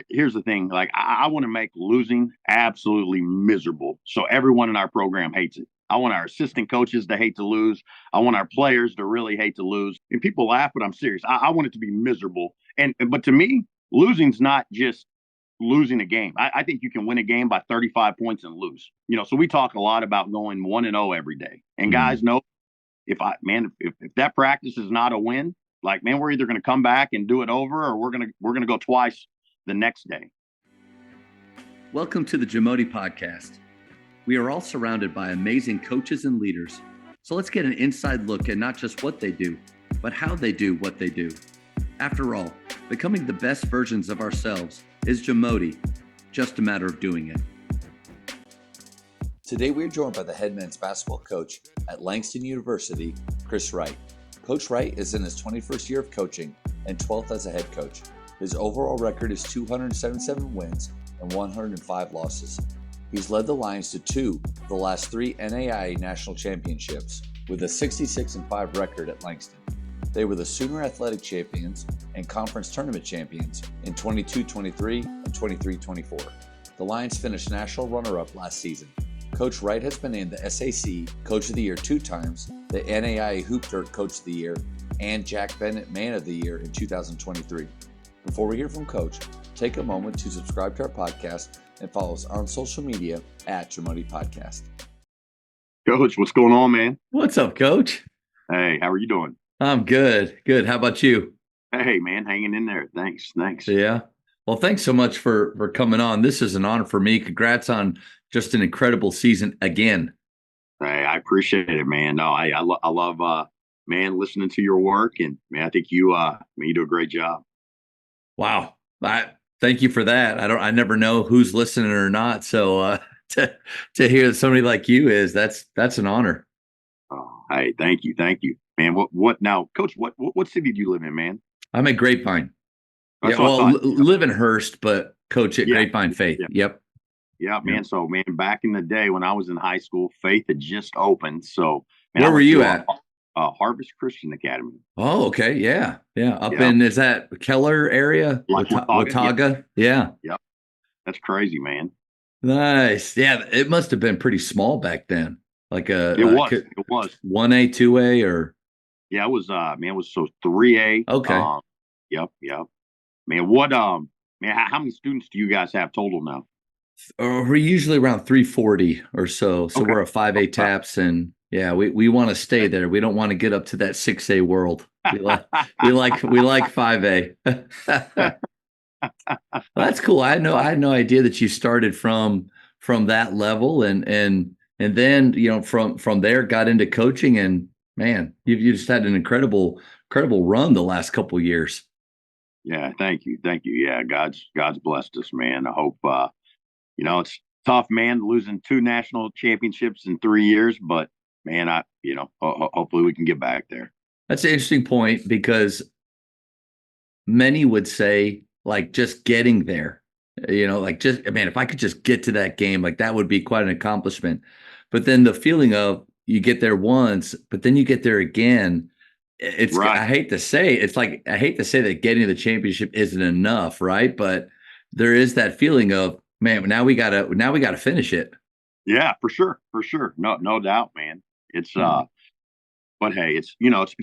here's the thing. Like, I want to make losing absolutely miserable. So everyone in our program hates it. I want our assistant coaches to hate to lose. I want our players to really hate to lose. And people laugh, but I'm serious. I want it to be miserable. But to me, losing's not just losing a game. I think you can win a game by 35 points and lose. So we talk a lot about going 1-0 every day. And Mm. guys know if that practice is not a win, like, man, we're either going to come back and do it over, or we're gonna go twice the next day. Welcome to the Jamodi Podcast. We are all surrounded by amazing coaches and leaders. So let's get an inside look at not just what they do, but how they do what they do. After all, becoming the best versions of ourselves is Jamodi, just a matter of doing it. Today we are joined by the head men's basketball coach at Langston University, Chris Wright. Coach Wright is in his 21st year of coaching and 12th as a head coach. His overall record is 277 wins and 105 losses. He's led the Lions to 2 of the last 3 NAIA national championships with a 66-5 record at Langston. They were the Sooner Athletic champions and conference tournament champions in 22-23 and 23-24. The Lions finished national runner-up last season. Coach Wright has been named the SAC Coach of the Year 2 times, the NAIA Hoop Dirt Coach of the Year, and Jack Bennett Man of the Year in 2023. Before we hear from Coach, take a moment to subscribe to our podcast and follow us on social media at Jamodi Podcast. Coach, what's going on, man? What's up, Coach? Hey, how are you doing? I'm good. Good. How about you? Hey, man, hanging in there. Thanks. Yeah. Well, thanks so much for coming on. This is an honor for me. Congrats on just an incredible season again. Hey, I appreciate it, man. No, I love man, listening to your work, and man, I think you do a great job. Wow. Thank you for that. I never know who's listening or not. So to hear somebody like you that's an honor. Oh, hey, thank you, man. What now, Coach? What city do you live in, man? I'm at Grapevine. That's Yeah, what I well, thought. live in Hearst, but coach at Yeah, Grapevine Faith. yeah, Yep. yeah, man. So, man, back in the day when I was in high school, Faith had just opened. So, man, I Where were went you to at? Harvest Christian Academy. Oh, okay. Yeah. Yeah. Up Yeah, in, is that Keller area? like Watauga. Yeah, Watauga? Yeah. yeah. That's crazy, man. Nice. Yeah. It must have been pretty small back then. Like It was. It was. 1A, 2A, or. Yeah, it was. Man, it was so 3A. Okay. Yep. Man, how many students do you guys have total now? We're usually around 340 or so. So Okay. we're a 5A Okay. taps, and yeah, we want to stay there. We don't want to get up to that 6A world. We like 5A. Well, that's cool. I had no idea that you started from that level, and then from there got into coaching, and man, you just had an incredible run the last couple years. Yeah, thank you. Yeah, God's blessed us, man. I hope it's tough, man, losing 2 national championships in 3 years, but man, hopefully we can get back there. That's an interesting point because many would say like just getting there, like just, man, if I could just get to that game, like that would be quite an accomplishment. But then the feeling of you get there once, but then you get there again. Right. I hate to say that getting to the championship isn't enough, right? But there is that feeling of, man, now we gotta finish it. Yeah, for sure. No doubt, man. It's but hey, it's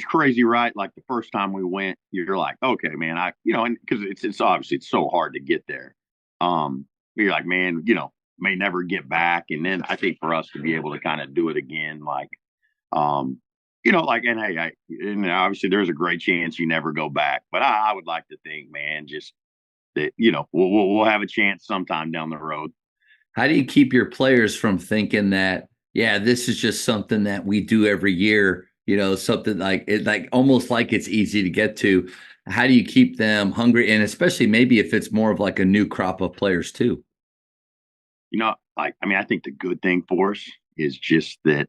crazy, right? Like the first time we went, you're like, okay, man, and because it's obviously it's so hard to get there. You're like, man, may never get back, and then I think for us to be able to kind of do it again, like, and hey, and obviously there's a great chance you never go back, but I would like to think, man, just that we'll have a chance sometime down the road. How do you keep your players from thinking that, yeah, this is just something that we do every year, something like it, like almost like it's easy to get to? How do you keep them hungry? And especially maybe if it's more of like a new crop of players too. I think the good thing for us is just that,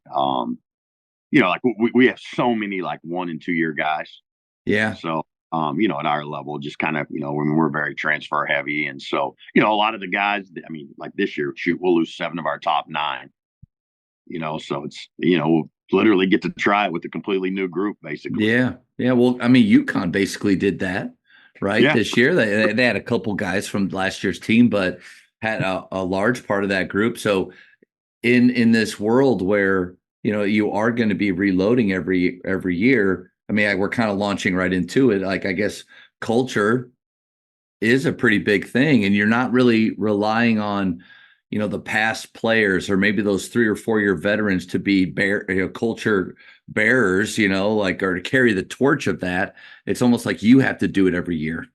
like we have so many like 1 and 2 year guys. Yeah. So, at our level, just kind of, when we're very transfer heavy. And so, a lot of the guys, like this year, shoot, we'll lose 7 of our top 9, so it's, we'll literally get to try it with a completely new group, basically. Yeah. Yeah. Well, I mean, UConn basically did that, right? Yeah, This year, they had a couple guys from last year's team, but had a large part of that group. So in this world where you are going to be reloading every year. I mean, we're kind of launching right into it. Like, I guess culture is a pretty big thing, and you're not really relying on the past players or maybe those 3 or 4 year veterans to be culture bearers, like, or to carry the torch of that. It's almost like you have to do it every year.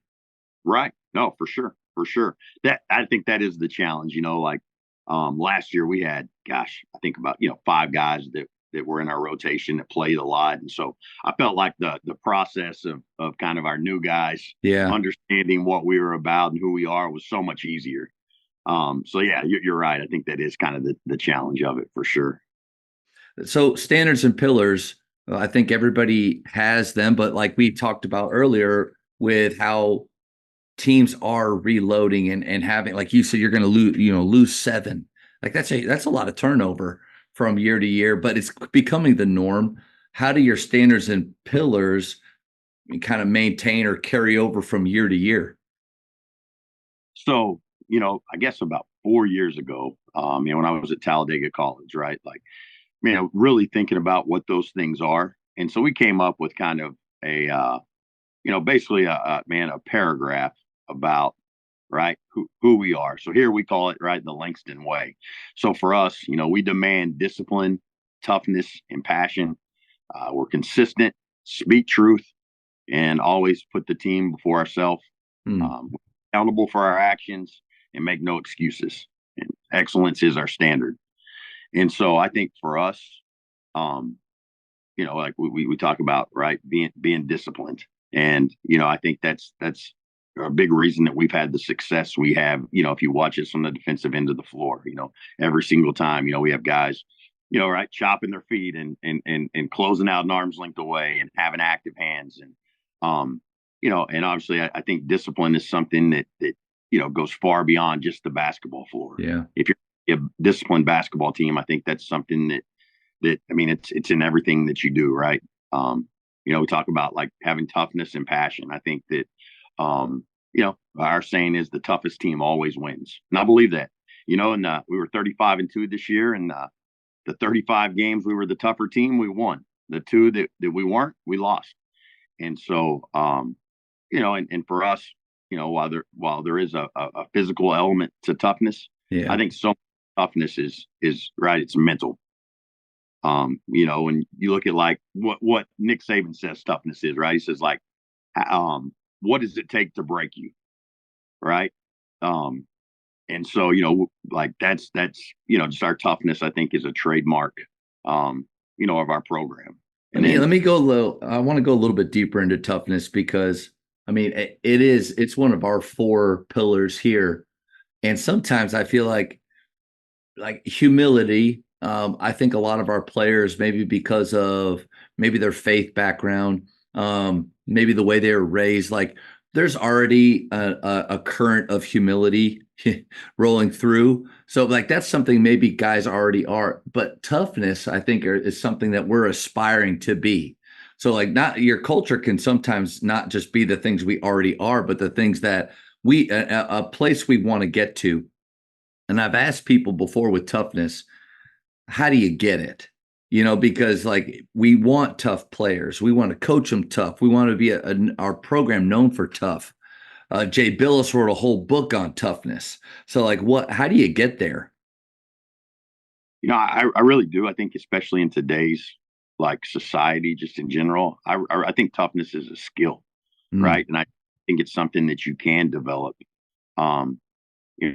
right. No, for sure, for sure. That I think that is the challenge. Like last year we had, gosh, I think about 5 guys that were in our rotation that played a lot, and so I felt like the process of kind of our new guys Yeah. understanding what we were about and who we are was so much easier. So yeah, you're right. I think that is kind of the challenge of it for sure. So standards and pillars, I think everybody has them, but like we talked about earlier with how teams are reloading and having, like you said, you're going to lose 7. Like that's a lot of turnover from year to year, but it's becoming the norm. How do your standards and pillars kind of maintain or carry over from year to year? So, I guess about 4 years ago, when I was at Talladega College, right? Like, really thinking about what those things are. And so we came up with kind of basically a paragraph about, right, who we are. So here we call it, right, the Langston way. So for us, we demand discipline, toughness, and passion. We're consistent, speak truth, and always put the team before ourselves. Hmm. Accountable for our actions and make no excuses. And excellence is our standard. And so I think for us, um, like we talk about, right, being disciplined. And, I think that's a big reason that we've had the success we have. If you watch us on the defensive end of the floor, every single time, we have guys, right, chopping their feet and closing out an arm's length away and having active hands. And and obviously I think discipline is something that goes far beyond just the basketball floor. Yeah. If you're a disciplined basketball team, I think that's something that I mean it's in everything that you do, right? We talk about like having toughness and passion. I think that our saying is the toughest team always wins. And I believe that. And we were 35-2 this year, and the 35 games we were the tougher team, we won. The 2 that we weren't, we lost. And so and for us, while there is a physical element to toughness, Yeah. I think so much toughness is right, it's mental. And you look at like what Nick Saban says toughness is, right? He says like, what does it take to break you, right? And so like that's just our toughness. I think is a trademark, of our program. Let And me then let me go a little. I want to go a little bit deeper into toughness because I mean it's one of our 4 pillars here, and sometimes I feel like humility. I think a lot of our players, maybe because of maybe their faith background, maybe the way they were raised, like there's already a current of humility rolling through. So like that's something maybe guys already are, but toughness, I think, is something that we're aspiring to be. So like not your culture can sometimes not just be the things we already are, but the things that a place we want to get to. And I've asked people before with toughness, how do you get it? Because like we want tough players. We want to coach them tough. We want to be our program known for tough. Jay Billis wrote a whole book on toughness. So like how do you get there? I really do. I think especially in today's like society, just in general, I think toughness is a skill, Mm. right? And I think it's something that you can develop. Um,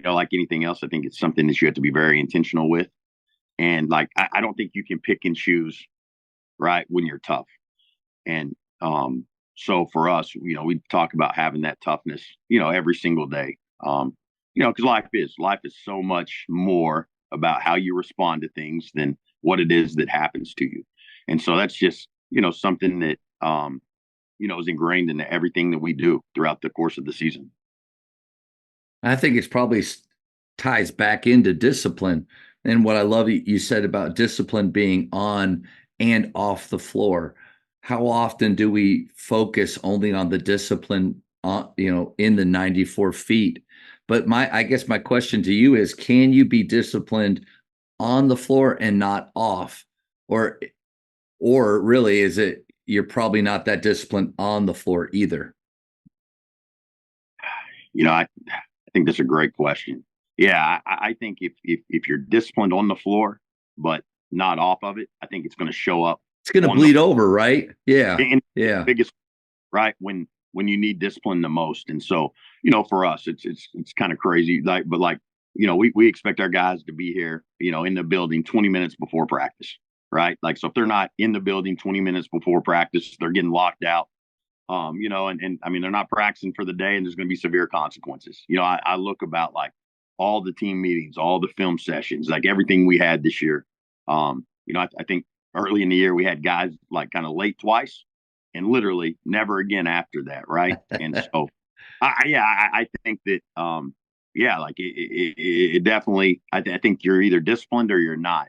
like anything else, I think it's something that you have to be very intentional with. And like, I don't think you can pick and choose, right, when you're tough. And so for us, we talk about having that toughness, every single day. Because life is so much more about how you respond to things than what it is that happens to you. And so that's just, something that, is ingrained into everything that we do throughout the course of the season. I think it's probably ties back into discipline. And what I love you said about discipline being on and off the floor. How often do we focus only on the discipline in the 94 feet. But I guess my question to you is, can you be disciplined on the floor and not off? Or, or really is it, you're probably not that disciplined on the floor either? I think that's a great question. Yeah, I think if you're disciplined on the floor, but not off of it, I think it's going to show up It's going to on the bleed over, right? Yeah. in Yeah. biggest right when you need discipline the most. And so, for us, it's kind of crazy. But we expect our guys to be here, in the building 20 minutes before practice, right? Like, so if they're not in the building 20 minutes before practice, they're getting locked out. And I mean, they're not practicing for the day, and there's going to be severe consequences. I look about like all the team meetings, all the film sessions, like everything we had this year. I think early in the year we had guys like kind of late twice and literally never again after that. Right. And so, I think that, like it definitely, I think you're either disciplined or you're not.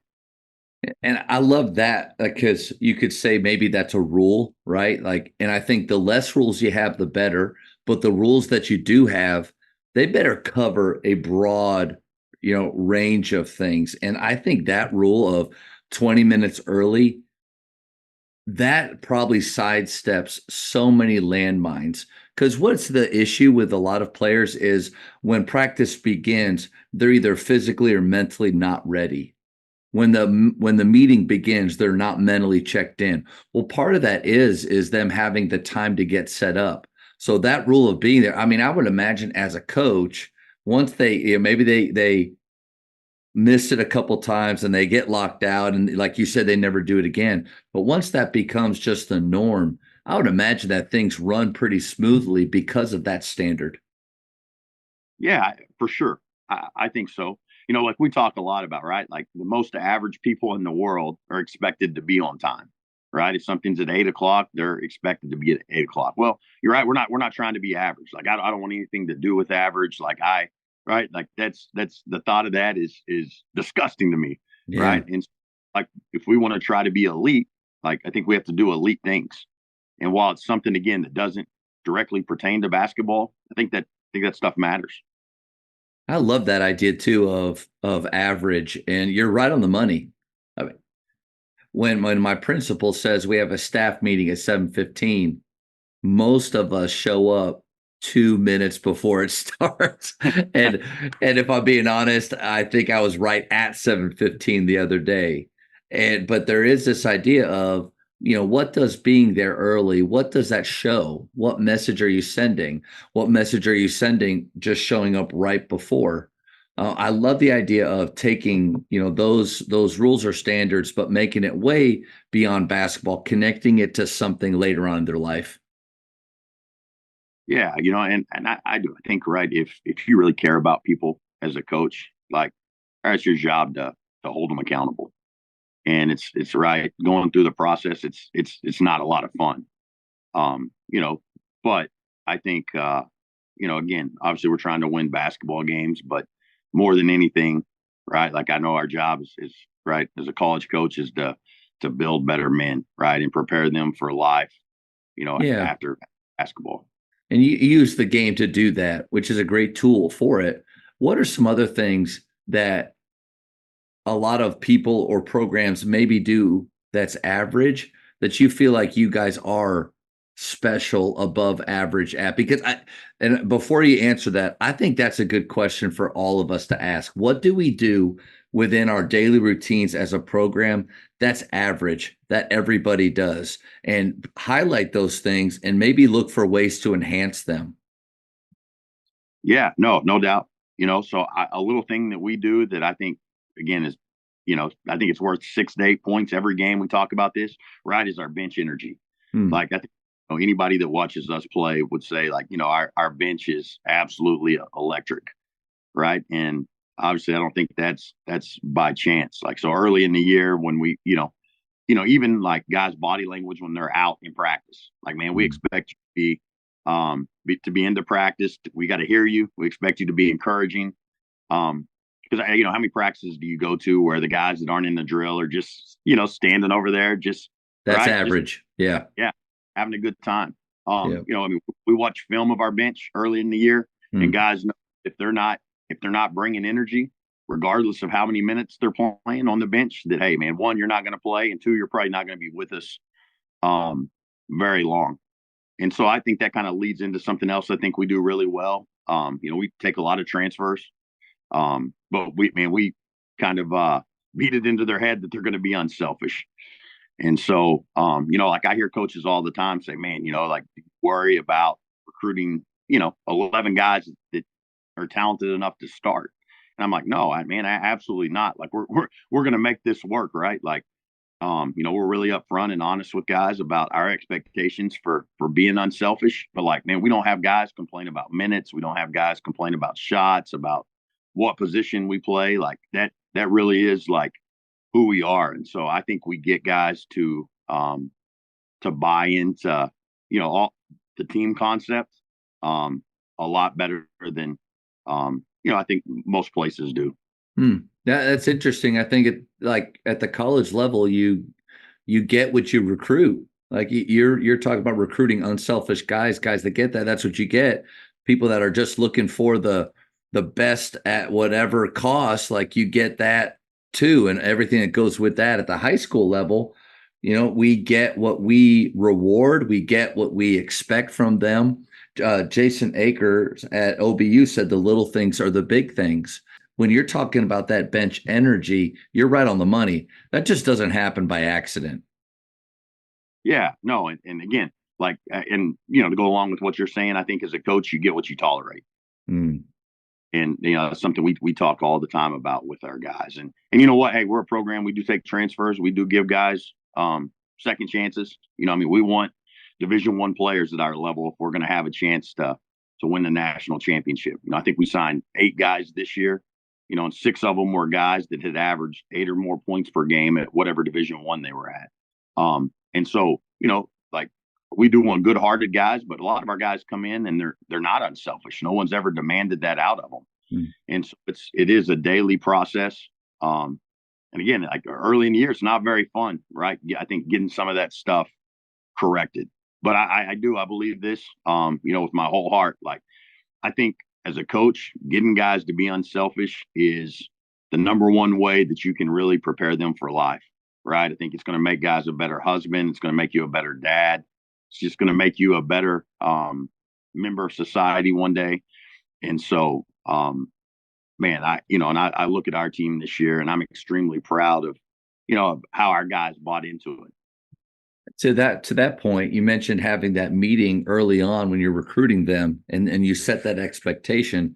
And I love that because you could say maybe that's a rule, right? Like, and I think the less rules you have, the better. But the rules that you do have, they better cover a broad, range of things. And I think that rule of 20 minutes early, that probably sidesteps so many landmines. Because what's the issue with a lot of players is when practice begins, they're either physically or mentally not ready. When the meeting begins, they're not mentally checked in. Well, part of that is them having the time to get set up. So that rule of being there, I mean, I would imagine as a coach, once maybe they missed it a couple times and they get locked out, and like you said, they never do it again. But once that becomes just the norm, I would imagine that things run pretty smoothly because of that standard. Yeah, for sure. I think so. Like we talk a lot about, right? Like the most average people in the world are expected to be on time, right? If something's at 8 o'clock, they're expected to be at 8 o'clock. Well, you're right. We're not trying to be average. Like I don't want anything to do with average. Right? Like that's the thought of that is disgusting to me, Yeah. right? And like if we want to try to be elite, like I think we have to do elite things. And while it's something again that doesn't directly pertain to basketball, I think that stuff matters. I love that idea too of average, and you're right on the money. I mean, when my principal says we have a staff meeting at 7:15, most of us show up 2 minutes before it starts. and and if I'm being honest, I think I was right at 7:15 the other day. But there is this idea of, what does being there early, what does that show? What message are you sending? What message are you sending just showing up right before? I love the idea of taking, those rules or standards, but making it way beyond basketball, connecting it to something later on in their life. Yeah, and I do. I think right if you really care about people as a coach, like that's your job to hold them accountable. And it's right going through the process. It's not a lot of fun. Um, you know, but I think again, obviously we're trying to win basketball games, but more than anything, right? Like I know our job is right as a college coach is to build better men, right, and prepare them for life, Yeah. after basketball. And you use the game to do that, which is a great tool for it. What are some other things that a lot of people or programs maybe do that's average that you feel like you guys are special above average at? Because and before you answer that, I think that's a good question for all of us to ask. What do we do within our daily routines as a program that's average that everybody does, and highlight those things and maybe look for ways to enhance them? Yeah, no doubt. So a little thing that we do that I think again is, I think it's worth 6 to 8 points every game. We talk about this, right? Is our bench energy. Hmm. Like I think anybody that watches us play would say, like, our bench is absolutely electric, right? And obviously, I don't think that's by chance. Like so early in the year when we, even like guys' body language when they're out in practice. Like, man, we expect you to be into practice. We got to hear you. We expect you to be encouraging. Because how many practices do you go to where the guys that aren't in the drill are just standing over there, just That's right, just average. Yeah. yeah, having a good time. Yeah. I mean, we watch film of our bench early in the year, and guys know if they're not bringing energy, regardless of how many minutes they're playing on the bench, that hey, man, one, you're not going to play, and two, you're probably not going to be with us very long. And so I think that kind of leads into something else I think we do really well. We take a lot of transfers, but we kind of beat it into their head that they're going to be unselfish. And so, like I hear coaches all the time say, man, like worry about recruiting, 11 guys that are talented enough to start. And I'm like, no, absolutely not. Like we're going to make this work. Right. Like, we're really upfront and honest with guys about our expectations for being unselfish. But like, man, we don't have guys complain about minutes. We don't have guys complain about shots, about what position we play. Like that really is like who we are. And so I think we get guys to buy into, all the team concept a lot better than, I think most places do. That's interesting. I think like at the college level, you get what you recruit. Like you're talking about recruiting unselfish guys that get that. That's what you get. People that are just looking for the best at whatever cost. Like you get that too, and everything that goes with that. At the high school level, we get what we reward. We get what we expect from them. Jason Akers at OBU said the little things are the big things. When you're talking about that bench energy, you're right on the money. That just doesn't happen by accident. Yeah, no. And again, like, to go along with what you're saying, I think as a coach, you get what you tolerate. And, it's something we talk all the time about with our guys. And you know what? Hey, we're a program. We do take transfers. We do give guys second chances. We want Division I players at our level if we're going to have a chance to win the national championship. I think we signed 8 guys this year. And 6 of them were guys that had averaged 8 or more points per game at whatever Division I they were at. And so, like we do want good-hearted guys, but a lot of our guys come in and they're not unselfish. No one's ever demanded that out of them. And so it is a daily process. And again, like early in the year, it's not very fun, right? I think getting some of that stuff corrected. But I believe this, with my whole heart. Like I think as a coach, getting guys to be unselfish is the number one way that you can really prepare them for life, right? I think it's going to make guys a better husband. It's going to make you a better dad. It's just going to make you a better member of society one day. And so, man, I look at our team this year and I'm extremely proud of, of how our guys bought into it. To that point, you mentioned having that meeting early on when you're recruiting them, and you set that expectation.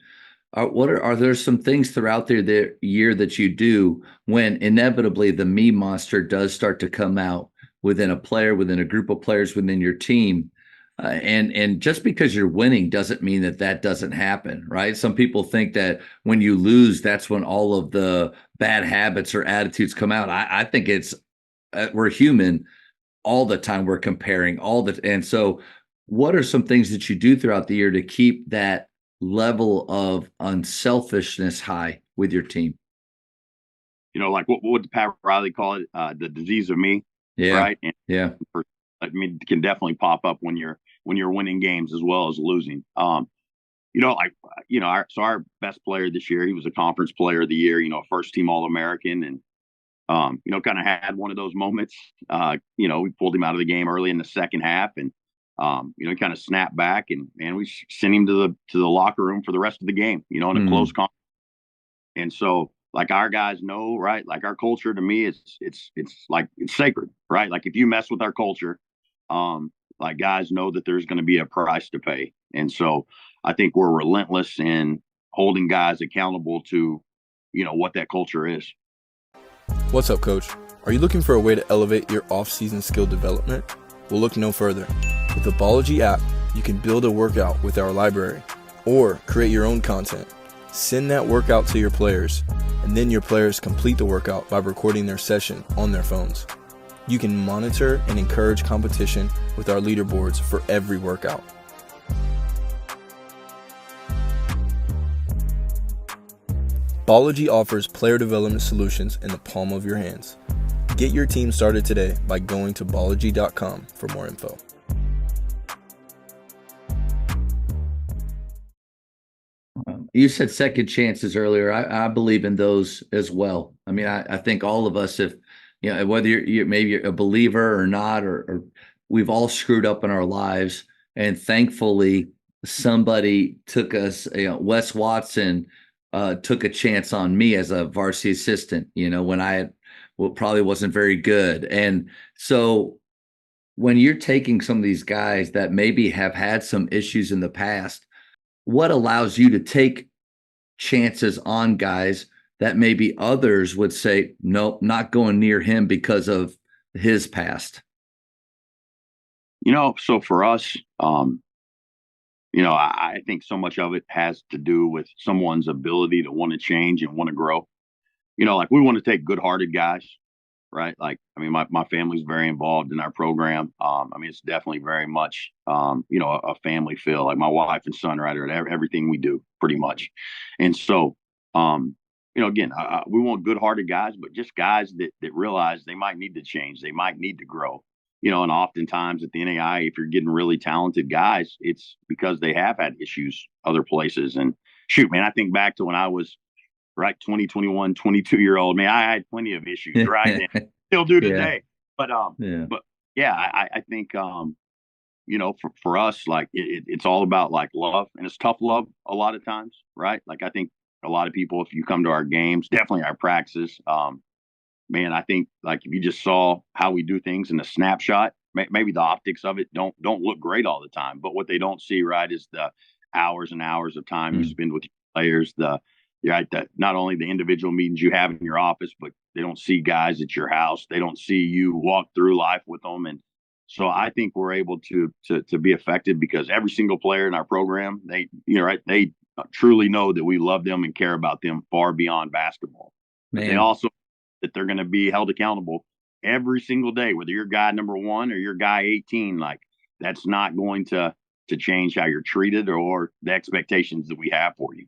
Are there some things throughout the year that you do when inevitably the me monster does start to come out within a player, within a group of players within your team? And just because you're winning doesn't mean that doesn't happen, right? Some people think that when you lose, that's when all of the bad habits or attitudes come out. I think we're human. All the time we're comparing and so what are some things that you do throughout the year to keep that level of unselfishness high with your team? Like what would Pat Riley call it? The disease of me. Yeah. Right. And it can definitely pop up when you're winning games as well as losing. Our best player this year, he was a conference player of the year, first team All-American, and kind of had one of those moments. We pulled him out of the game early in the second half, and he kind of snapped back, and we sent him to the locker room for the rest of the game. In a close conference. And so, like our guys know, right? Like our culture to me, it's like it's sacred, right? Like if you mess with our culture, like guys know that there's going to be a price to pay. And so I think we're relentless in holding guys accountable to, what that culture is. What's up, Coach? Are you looking for a way to elevate your off-season skill development? Well, look no further. With the Bology app, you can build a workout with our library or create your own content. Send that workout to your players, and then your players complete the workout by recording their session on their phones. You can monitor and encourage competition with our leaderboards for every workout. Bology offers player development solutions in the palm of your hands. Get your team started today by going to Bology.com for more info. You said second chances earlier. I believe in those as well. I mean, I think all of us, if you know, whether you're maybe you're a believer or not, or we've all screwed up in our lives, and thankfully somebody took us. Wes Watson took a chance on me as a varsity assistant. When probably wasn't very good, and so when you're taking some of these guys that maybe have had some issues in the past, what allows you to take chances on guys that maybe others would say, nope, not going near him because of his past? So for us, I think so much of it has to do with someone's ability to want to change and want to grow. Like we want to take good-hearted guys, right? Like, I mean, my family's very involved in our program. I mean, it's definitely very much, a family feel. Like my wife and son, right, are at everything we do, pretty much. And so, again, we want good-hearted guys, but just guys that realize they might need to change, they might need to grow. And oftentimes at the NAI, if you're getting really talented guys, it's because they have had issues other places. And shoot, man, I think back to when I was right 20, 21, 22-year-old. Man, I had plenty of issues, right? And still do today. But yeah, I think for us, like it's all about like love, and it's tough love a lot of times, right? Like I think a lot of people, if you come to our games, definitely our practices, man, I think like if you just saw how we do things in a snapshot, maybe the optics of it don't look great all the time, but what they don't see, right, is the hours and hours of time you spend with your players, that not only the individual meetings you have in your office, but they don't see guys at your house. They don't see you walk through life with them. And so I think we're able to be effective because every single player in our program, they truly know that we love them and care about them far beyond basketball. But they also that they're going to be held accountable every single day, whether you're guy number 1 or you're guy 18. Like that's not going to change how you're treated or the expectations that we have for you.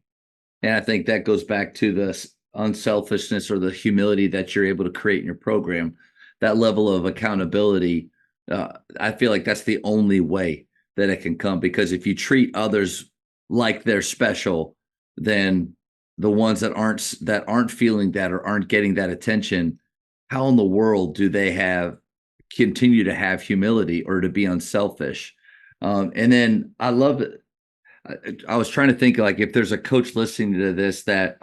And I think that goes back to the unselfishness or the humility that you're able to create in your program. That level of accountability, I feel like that's the only way that it can come, because if you treat others like they're special, then the ones that aren't feeling that or aren't getting that attention, how in the world do they continue to have humility or to be unselfish? And then I love it. I was trying to think like if there's a coach listening to this that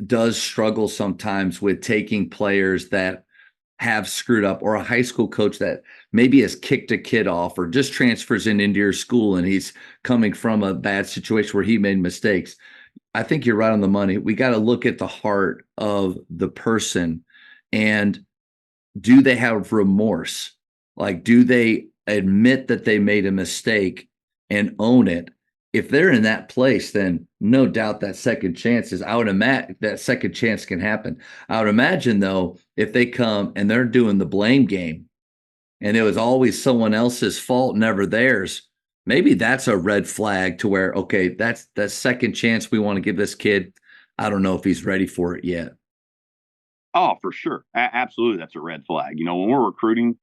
does struggle sometimes with taking players that have screwed up, or a high school coach that maybe has kicked a kid off or just transfers into your school and he's coming from a bad situation where he made mistakes. I think you're right on the money. We got to look at the heart of the person, and do they have remorse? Like, do they admit that they made a mistake and own it? If they're in that place, then no doubt that second chance can happen. I would imagine though, if they come and they're doing the blame game and it was always someone else's fault, never theirs, maybe that's a red flag to where, okay, that's that second chance we want to give this kid. I don't know if he's ready for it yet. Oh, for sure. Absolutely. That's a red flag. When we're recruiting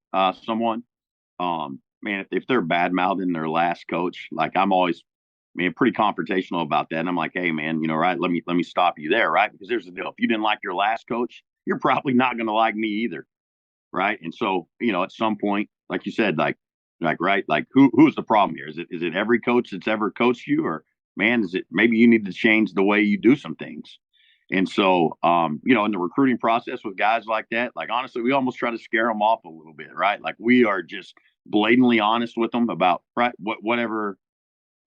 someone, man, if they're bad mouthing their last coach, like I'm always, pretty confrontational about that. And I'm like, hey, man, right, let me stop you there, right? Because here's the deal. If you didn't like your last coach, you're probably not going to like me either, right? And so, at some point, like you said, like right, like who's the problem here? Is it every coach that's ever coached you, or man, is it maybe you need to change the way you do some things? And so, in the recruiting process with guys like that, like honestly, we almost try to scare them off a little bit, right? Like we are just blatantly honest with them about whatever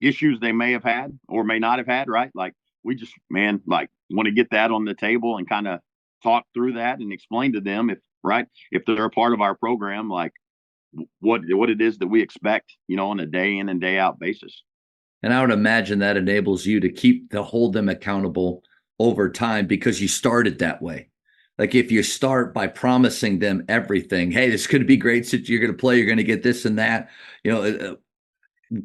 issues they may have had or may not have had, right? Like we just, man, like want to get that on the table and kind of talk through that and explain to them if they're a part of our program, like what it is that we expect, on a day in and day out basis. And I would imagine that enables you to hold them accountable over time, because you started that way. Like if you start by promising them everything, hey, this could be great. So you're going to play, you're going to get this and that,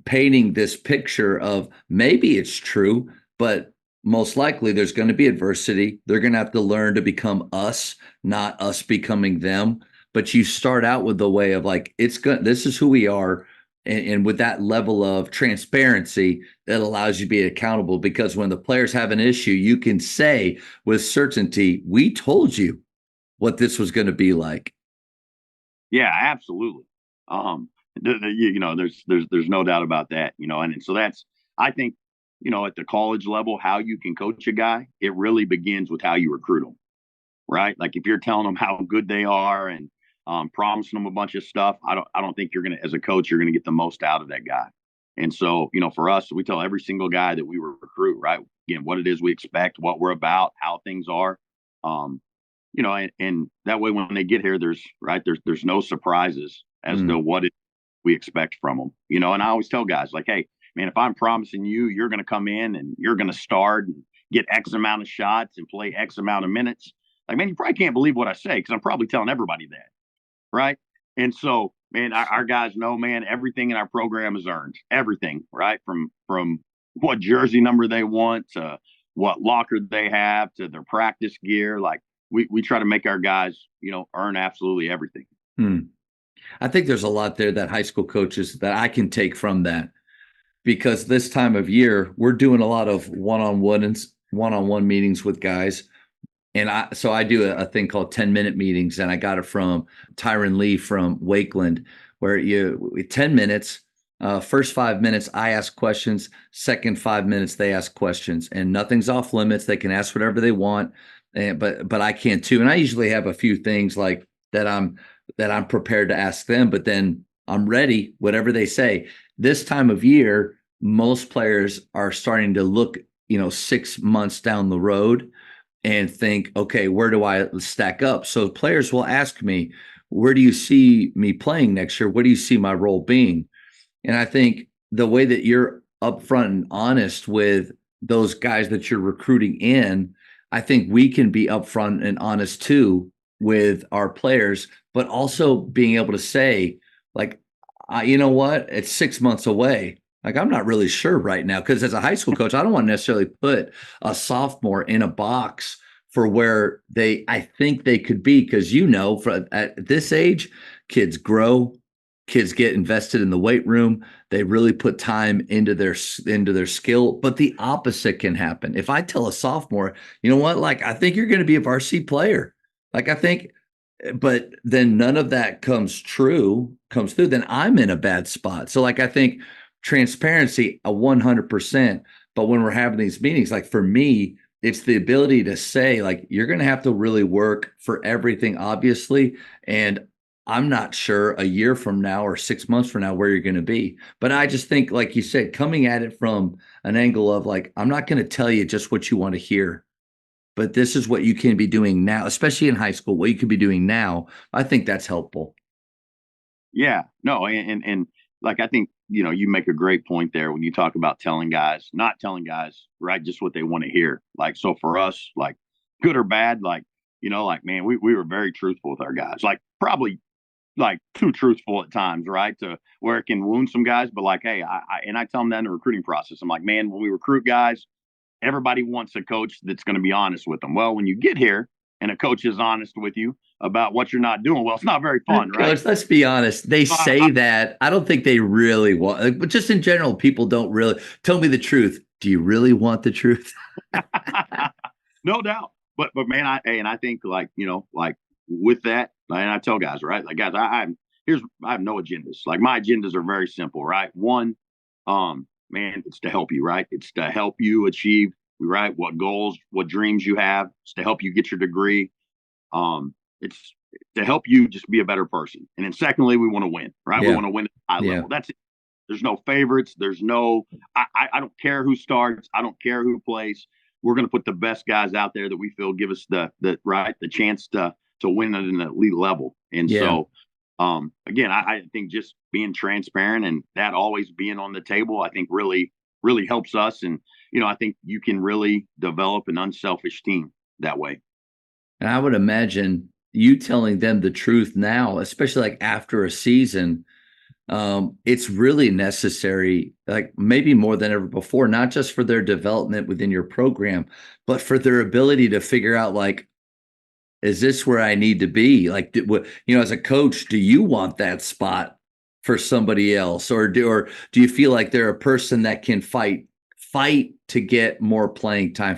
painting this picture of maybe it's true, but most likely there's going to be adversity. They're going to have to learn to become us, not us becoming them. But you start out with the way of like, this is who we are. and with that level of transparency, that allows you to be accountable, because when the players have an issue, you can say with certainty, we told you what this was going to be like. Yeah, absolutely. There's no doubt about that, and so that's, I think, at the college level, how you can coach a guy, it really begins with how you recruit them, right? Like if you're telling them how good they are and promising them a bunch of stuff, I don't think you're gonna, as a coach, you're gonna get the most out of that guy. And so, for us, we tell every single guy that we recruit, right? Again, what it is we expect, what we're about, how things are. Um, and that way when they get here, there's no surprises as to what we expect from them. And I always tell guys like, hey, man, if I'm promising you're going to come in and you're going to start and get X amount of shots and play X amount of minutes, like, man, you probably can't believe what I say, because I'm probably telling everybody that, right? And so, man, our guys know, man, everything in our program is earned. Everything, right? From what jersey number they want to what locker they have to their practice gear. Like we try to make our guys, earn absolutely everything. I think there's a lot there that high school coaches that I can take from that, because this time of year we're doing a lot of one-on-one meetings with guys. And I do a thing called 10-minute meetings, and I got it from Tyron Lee from Wakeland, where 10 minutes, first 5 minutes, I ask questions, second 5 minutes, they ask questions, and nothing's off limits. They can ask whatever they want. But I can too. And I usually have a few things like that I'm prepared to ask them, but then I'm ready, whatever they say. This time of year, most players are starting to look, 6 months down the road and think, okay, where do I stack up? So players will ask me, where do you see me playing next year? What do you see my role being? And I think the way that you're upfront and honest with those guys that you're recruiting in, I think we can be upfront and honest too with our players, but also being able to say, like, you know what, it's 6 months away. Like, I'm not really sure right now, because as a high school coach, I don't want to necessarily put a sophomore in a box for where I think they could be, because at this age, kids grow, kids get invested in the weight room, they really put time into their skill. But the opposite can happen. If I tell a sophomore, you know what, like, I think you're going to be a varsity player, like, I think, but then none of that comes through, then I'm in a bad spot. So, like, I think transparency, 100%. But when we're having these meetings, like, for me, it's the ability to say, like, you're going to have to really work for everything, obviously. And I'm not sure a year from now or 6 months from now where you're going to be. But I just think, like you said, coming at it from an angle of, like, I'm not going to tell you just what you want to hear, but this is what you can be doing now, especially in high school, what you could be doing now. I think that's helpful. Yeah, no. And like, I think, you make a great point there when you talk about not telling guys, right, just what they want to hear. Like, so for us, like, good or bad, like, like, man, we were very truthful with our guys, like, probably like too truthful at times, right, to where it can wound some guys. But like, hey, I tell them that in the recruiting process. I'm like, man, when we recruit guys, everybody wants a coach that's going to be honest with them. Well, when you get here and a coach is honest with you about what you're not doing, well, it's not very fun, right? Coach, let's be honest. They say that. I don't think they really want, but just in general, people don't really tell me the truth. Do you really want the truth? No doubt. But man, I think, like, like with that, and I tell guys, right, like, guys, I have no agendas. Like, my agendas are very simple, right? One, man, it's to help you, right? It's to help you achieve, right, what goals, what dreams you have. It's to help you get your degree. It's to help you just be a better person. And then secondly, we want to win, right? Yeah. We want to win at a high level. That's it. There's no favorites. There's no, I don't care who starts. I don't care who plays. We're going to put the best guys out there that we feel give us the chance to win at an elite level. And so, again, I think just being transparent and that always being on the table, I think really, really helps us. And, I think you can really develop an unselfish team that way. And I would imagine you telling them the truth now, especially like after a season, it's really necessary, like maybe more than ever before, not just for their development within your program, but for their ability to figure out, like, is this where I need to be? Like, as a coach, do you want that spot for somebody else, or do you feel like they're a person that can fight to get more playing time?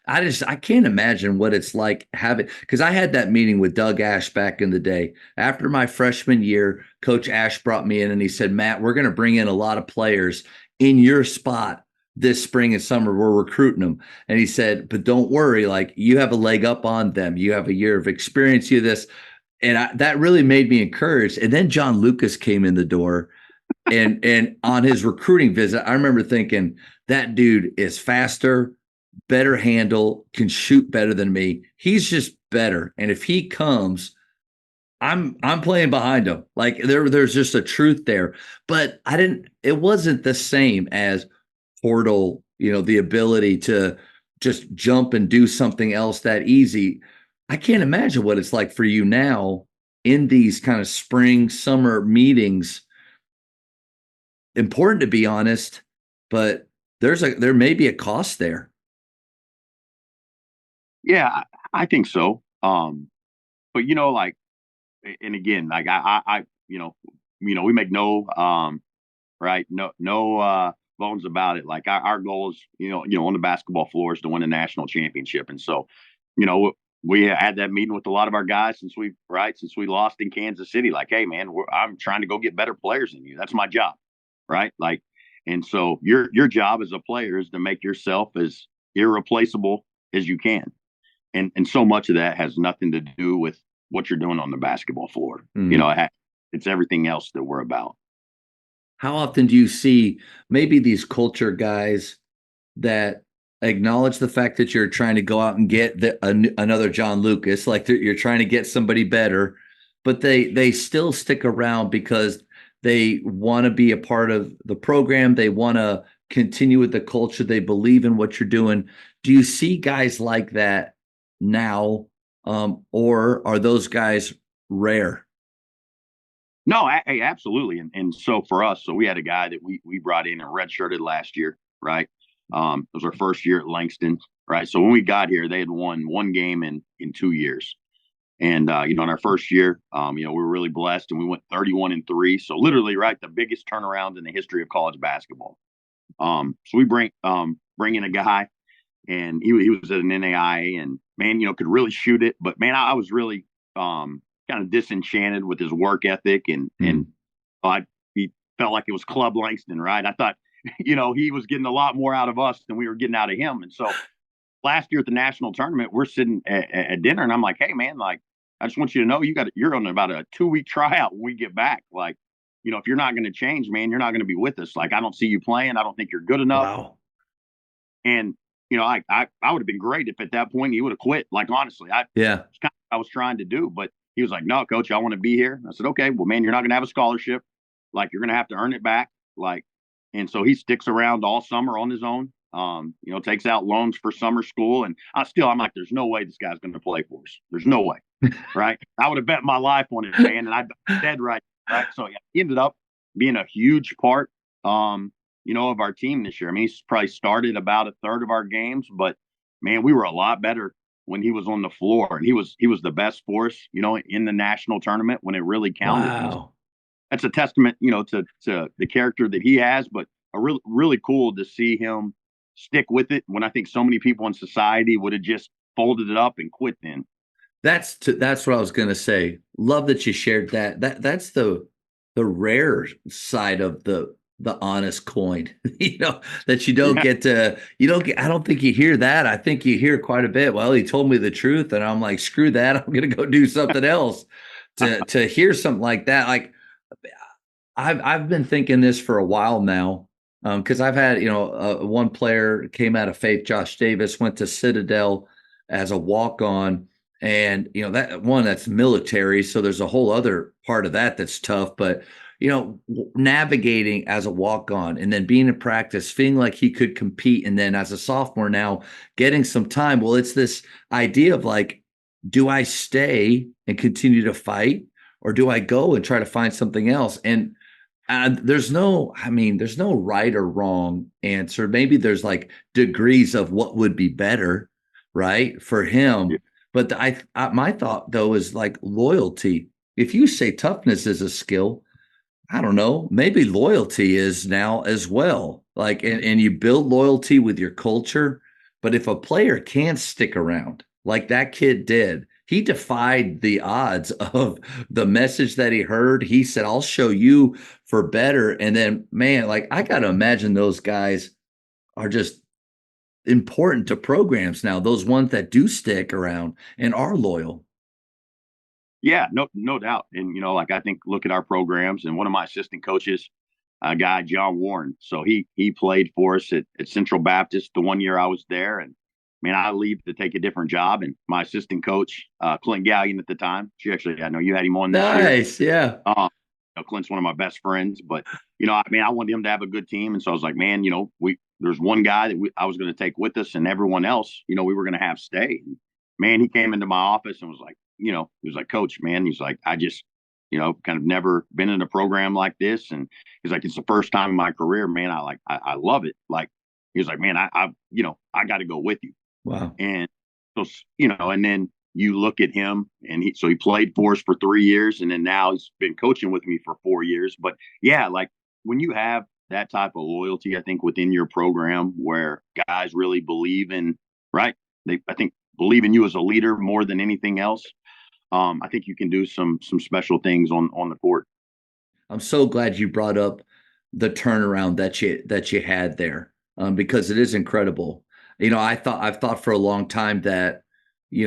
I can't imagine what it's like having, because I had that meeting with Doug Ash back in the day. After my freshman year, Coach Ash brought me in and he said, Matt, we're going to bring in a lot of players in your spot this spring and summer. We're recruiting them. And he said, but don't worry, like, you have a leg up on them. You have a year of experience, you this. And that really made me encouraged. And then John Lucas came in the door, and on his recruiting visit, I remember thinking, that dude is faster, better handle, can shoot better than me. He's just better. And if he comes, I'm playing behind him. Like, there's just a truth there. But it wasn't the same as portal, the ability to just jump and do something else that easy. I can't imagine what it's like for you now in these kind of spring, summer meetings. Important, to be honest, but there may be a cost there. Yeah, I think so. But like, and again, like I we make no right, no bones about it. Like, our goal is, on the basketball floor, is to win a national championship. And so, we had that meeting with a lot of our guys since we lost in Kansas City. Like, hey man, I'm trying to go get better players than you. That's my job. Right. Like, and so your job as a player is to make yourself as irreplaceable as you can. And so much of that has nothing to do with what you're doing on the basketball floor. Mm-hmm. It's everything else that we're about. How often do you see maybe these culture guys that acknowledge the fact that you're trying to go out and get another John Lucas, like you're trying to get somebody better, but they still stick around because they want to be a part of the program. They want to continue with the culture. They believe in what you're doing. Do you see guys like that now, or are those guys rare? No, absolutely. And so for us, we had a guy that we brought in and redshirted last year, right? It was our first year at Langston, right? So when we got here, they had won one game in 2 years. And, in our first year, we were really blessed, and we went 31-3. So literally, right, the biggest turnaround in the history of college basketball. So we bring in a guy, and he was at an NAIA, and man, could really shoot it. But man, I was really kind of disenchanted with his work ethic, and he felt like it was Club Langston, right? I thought, he was getting a lot more out of us than we were getting out of him. And so last year at the national tournament, we're sitting at dinner, and I'm like, hey man, like, I just want you to know you're on about a 2-week tryout when we get back. Like, if you're not going to change, man, you're not going to be with us. Like, I don't see you playing. I don't think you're good enough. Wow. And, I would have been great if at that point he would have quit. Like, honestly, it's kind of what I was trying to do, but he was like, no, coach, I want to be here. I said, okay, well, man, you're not going to have a scholarship. Like, you're going to have to earn it back. Like, and so he sticks around all summer on his own. Takes out loans for summer school. And I'm like, there's no way this guy's going to play for us. There's no way. Right. I would have bet my life on it, man. And I dead right. Right. So yeah, he ended up being a huge part, of our team this year. I mean, he's probably started about a third of our games, but man, we were a lot better when he was on the floor, and he was the best for us, in the national tournament when it really counted. Wow. That's a testament, to the character that he has, but really cool to see him stick with it when I think so many people in society would have just folded it up and quit then. That's what I was going to say. Love that you shared that. That's the rare side of the honest coin, that you don't get to, I don't think you hear that. I think you hear quite a bit. Well, he told me the truth, and I'm like, screw that. I'm going to go do something else. To hear something like that. Like, I've been thinking this for a while now. Because I've had, one player came out of Faith, Josh Davis, went to Citadel as a walk-on, and, that's military. So there's a whole other part of that that's tough. But, navigating as a walk-on and then being in practice, feeling like he could compete. And then as a sophomore now getting some time. Well, it's this idea of like, do I stay and continue to fight, or do I go and try to find something else? And there's no right or wrong answer. Maybe there's like degrees of what would be better, right, for him. Yeah. But my thought though is like loyalty. If you say toughness is a skill, I don't know, maybe loyalty is now as well. Like, and you build loyalty with your culture. But if a player can't stick around like that kid did, he defied the odds of the message that he heard. He said, I'll show you for better. And then, man, like, I got to imagine those guys are just important to programs now, those ones that do stick around and are loyal. Yeah, no doubt. And like I think look at our programs, and one of my assistant coaches, a guy John Warren. So he played for us at Central Baptist the 1 year I was there, and man, I leave to take a different job. And my assistant coach, Clint Gallion at the time, she actually, I know you had him on this year. Nice, yeah. Clint's one of my best friends, but I wanted him to have a good team, and so I was like, man, there's one guy that I was going to take with us, and everyone else, we were going to have stay. And, man, he came into my office and was like, he was like, Coach, man, he's like, I just, kind of never been in a program like this, and he's like, it's the first time in my career, man. I love it. Like, he was like, man, I got to go with you. Wow. And so, and then you look at him, and he played for us for 3 years, and then now he's been coaching with me for 4 years. But yeah, like when you have that type of loyalty, I think within your program where guys really believe in, right? I think believe in you as a leader more than anything else. I think you can do some special things on the court. I'm so glad you brought up the turnaround that you had there, because it is incredible. I've thought for a long time that,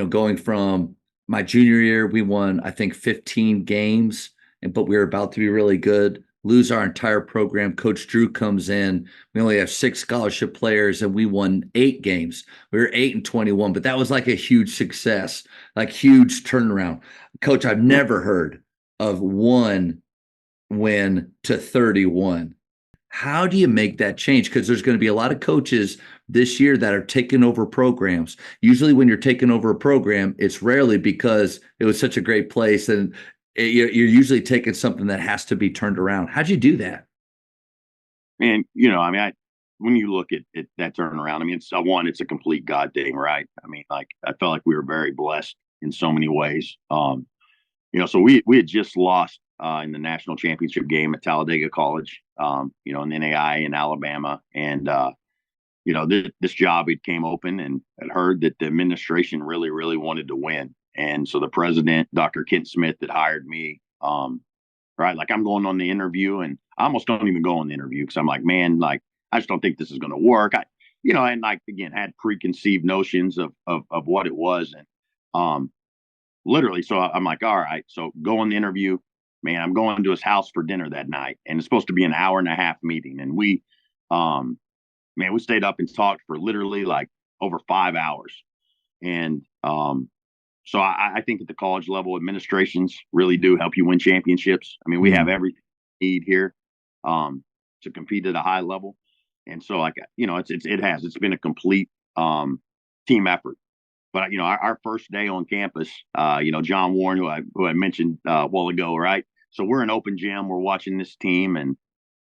going from my junior year, we won, I think, 15 games, but we were about to be really good, lose our entire program. Coach Drew comes in. We only have 6 scholarship players, and we won 8 games. We were 8-21, but that was like a huge success, like huge turnaround. Coach, I've never heard of 1 win to 31. How do you make that change? Because there's going to be a lot of coaches this year that are taking over programs. Usually when you're taking over a program, it's rarely because it was such a great place, and you're usually taking something that has to be turned around. How'd you do that? And, when you look at that turnaround, it's a complete God thing, right? Like, I felt like we were very blessed in so many ways. So we had just lost in the national championship game at Talladega College, in the NAI in Alabama. And, this job, it came open, and had heard that the administration really, really wanted to win. And so the president, Dr. Kent Smith, that hired me, right, like I'm going on the interview, and I almost don't even go on the interview because I'm like, man, like, I just don't think this is going to work. And like, again, had preconceived notions of what it was. And literally, so I'm like, all right, so go on the interview. Man, I'm going to his house for dinner that night, and it's supposed to be an hour-and-a-half meeting. And we stayed up and talked for literally like over 5 hours. And so I think at the college level, administrations really do help you win championships. We have everything we need here to compete at a high level. And so, like, it's been a complete team effort. But, our first day on campus, John Warren, who I mentioned a while ago, right? So we're in open gym. We're watching this team, and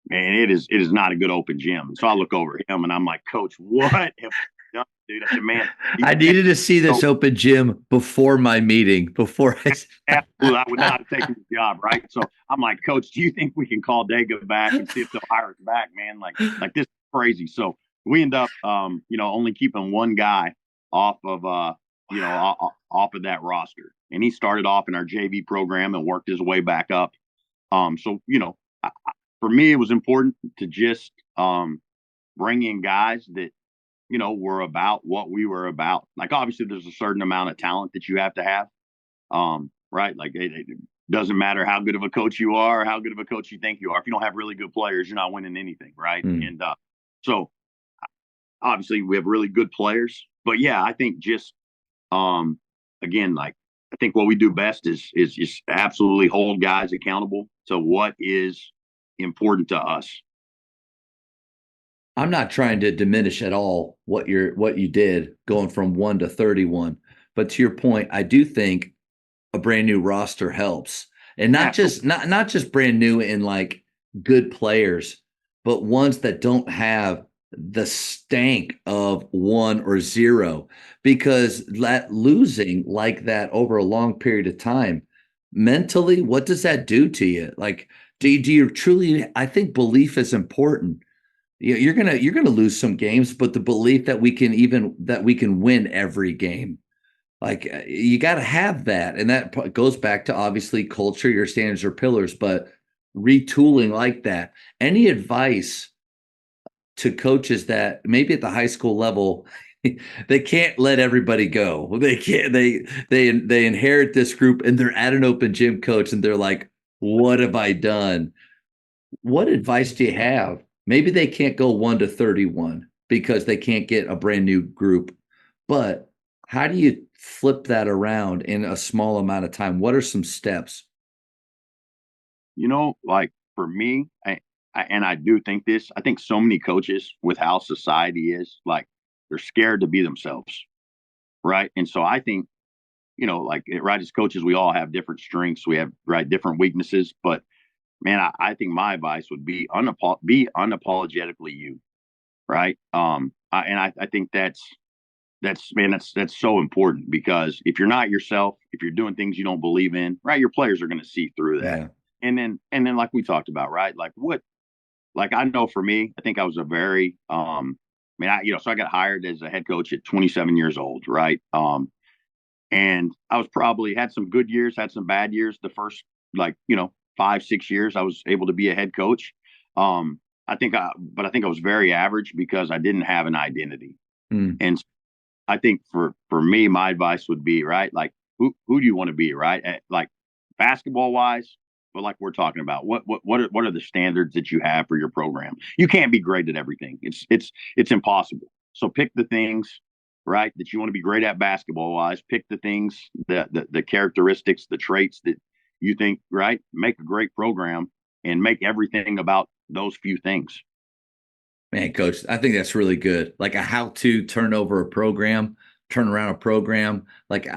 man, it is not a good open gym. So I look over at him, and I'm like, Coach, what have you done, dude? I said, man, I needed to see this open gym before my meeting. Absolutely, I would not have taken the job, right? So I'm like, Coach, do you think we can call Dega back and see if they'll hire us back, man? Like this is crazy. So we end up, only keeping one guy off of that roster, and he started off in our JV program and worked his way back up. For me, it was important to just bring in guys that, were about what we were about. Like, obviously, there's a certain amount of talent that you have to have, right? Like, it doesn't matter how good of a coach you are or how good of a coach you think you are. If you don't have really good players, you're not winning anything, right? And so, obviously, we have really good players. But, yeah, I think just, again, like, I think what we do best is just absolutely hold guys accountable to what is important to us. I'm not trying to diminish at all what you did going from 1 to 31, but to your point, I do think a brand new roster helps, and not just brand new in like good players, but ones that don't have the stank of 1 or 0, because that losing like that over a long period of time, mentally, what does that do to you? Like, Do you truly, I think belief is important. You're gonna lose some games, but the belief that we can win every game, like you got to have that, and that goes back to obviously culture, your standards or pillars, but retooling like that. Any advice to coaches that maybe at the high school level they can't let everybody go? They can't. They inherit this group and they're at an open gym coach and they're like, "What have I done?" What advice do you have? Maybe they can't go 1 to 31 because they can't get a brand new group. But how do you flip that around in a small amount of time? What are some steps? Like for me, and I do think this, I think so many coaches with how society is, like they're scared to be themselves. Right. And so I think, like right as coaches, we all have different strengths. We have different weaknesses. But man, I think my advice would be be unapologetically you. Right. I think that's so important, because if you're not yourself, if you're doing things you don't believe in, right, your players are going to see through that. Yeah. And then like we talked about, right, like I know for me, I think I was a very so I got hired as a head coach at 27 years old, right. And I was probably had some good years, had some bad years. The first 5-6 years I was able to be a head coach. I think I was very average because I didn't have an identity. And I think for me, my advice would be, right, like who do you want to be, right? Like basketball wise, but like we're talking about, what are the standards that you have for your program? You can't be great at everything. It's impossible. So pick the things, right, that you want to be great at basketball wise. Pick the things, the characteristics, the traits that you think, right, make a great program, and make everything about those few things. Man, coach, I think that's really good. Like a how to turn around a program. Like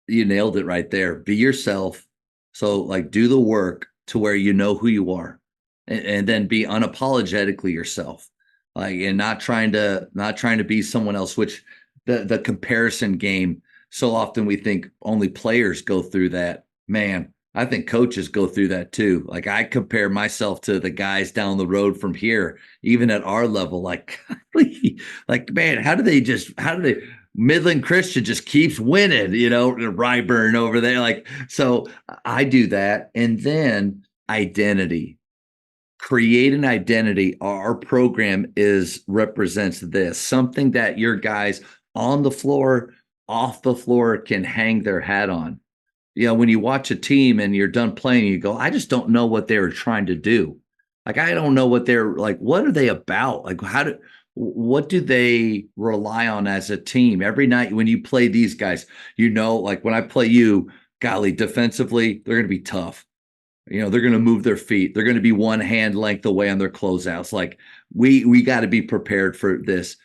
you nailed it right there. Be yourself. So like do the work to where you know who you are, and then be unapologetically yourself. Like, and not trying to be someone else, which the comparison game, so often we think only players go through that. Man, I think coaches go through that too. Like I compare myself to the guys down the road from here, even at our level. Like, man, how do they Midland Christian just keeps winning, Ryburn over there. Like, so I do that. And then identity, create an identity. Our program represents this, something that your guys on the floor, off the floor can hang their hat on. When you watch a team and you're done playing, you go, I just don't know what they were trying to do. Like, I don't know what they're like. What are they about? Like, what do they rely on as a team? Every night when you play these guys, like when I play you, golly, defensively, they're going to be tough. They're going to move their feet. They're going to be one hand length away on their closeouts. Like we got to be prepared for this.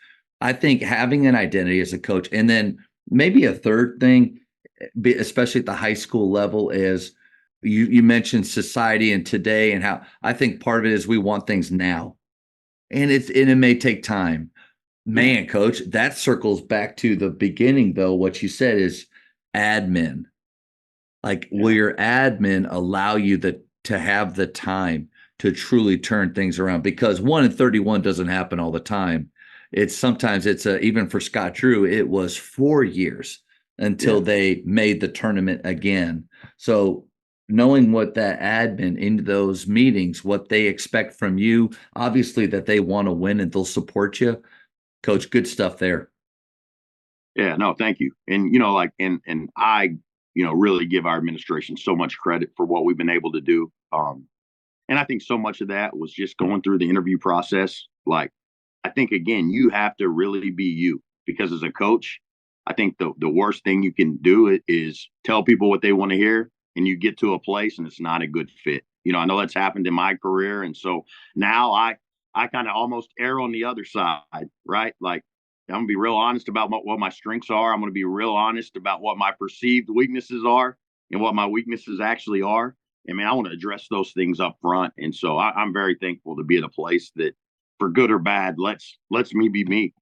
I think having an identity as a coach, and then maybe a third thing, especially at the high school level, is you mentioned society and today, and how I think part of it is we want things now, and it may take time. Man, coach, that circles back to the beginning though. What you said is admin. Like, will your admin allow you to have the time to truly turn things around? Because 1 in 31 doesn't happen all the time. Sometimes even for Scott Drew, it was 4 years until they made the tournament again. So knowing what that admin into those meetings, what they expect from you, obviously that they want to win and they'll support you. Coach, good stuff there. Yeah, no, thank you. And, and I, really give our administration so much credit for what we've been able to do. And I think so much of that was just going through the interview process. Like, I think, again, you have to really be you, because as a coach, I think the worst thing you can do is tell people what they want to hear, and you get to a place and it's not a good fit. I know that's happened in my career. And so now I kind of almost err on the other side, right? Like, I'm going to be real honest about what my strengths are. I'm going to be real honest about what my perceived weaknesses are and what my weaknesses actually are. I mean, I want to address those things up front. And so I'm very thankful to be in a place that, for good or bad, lets me be me.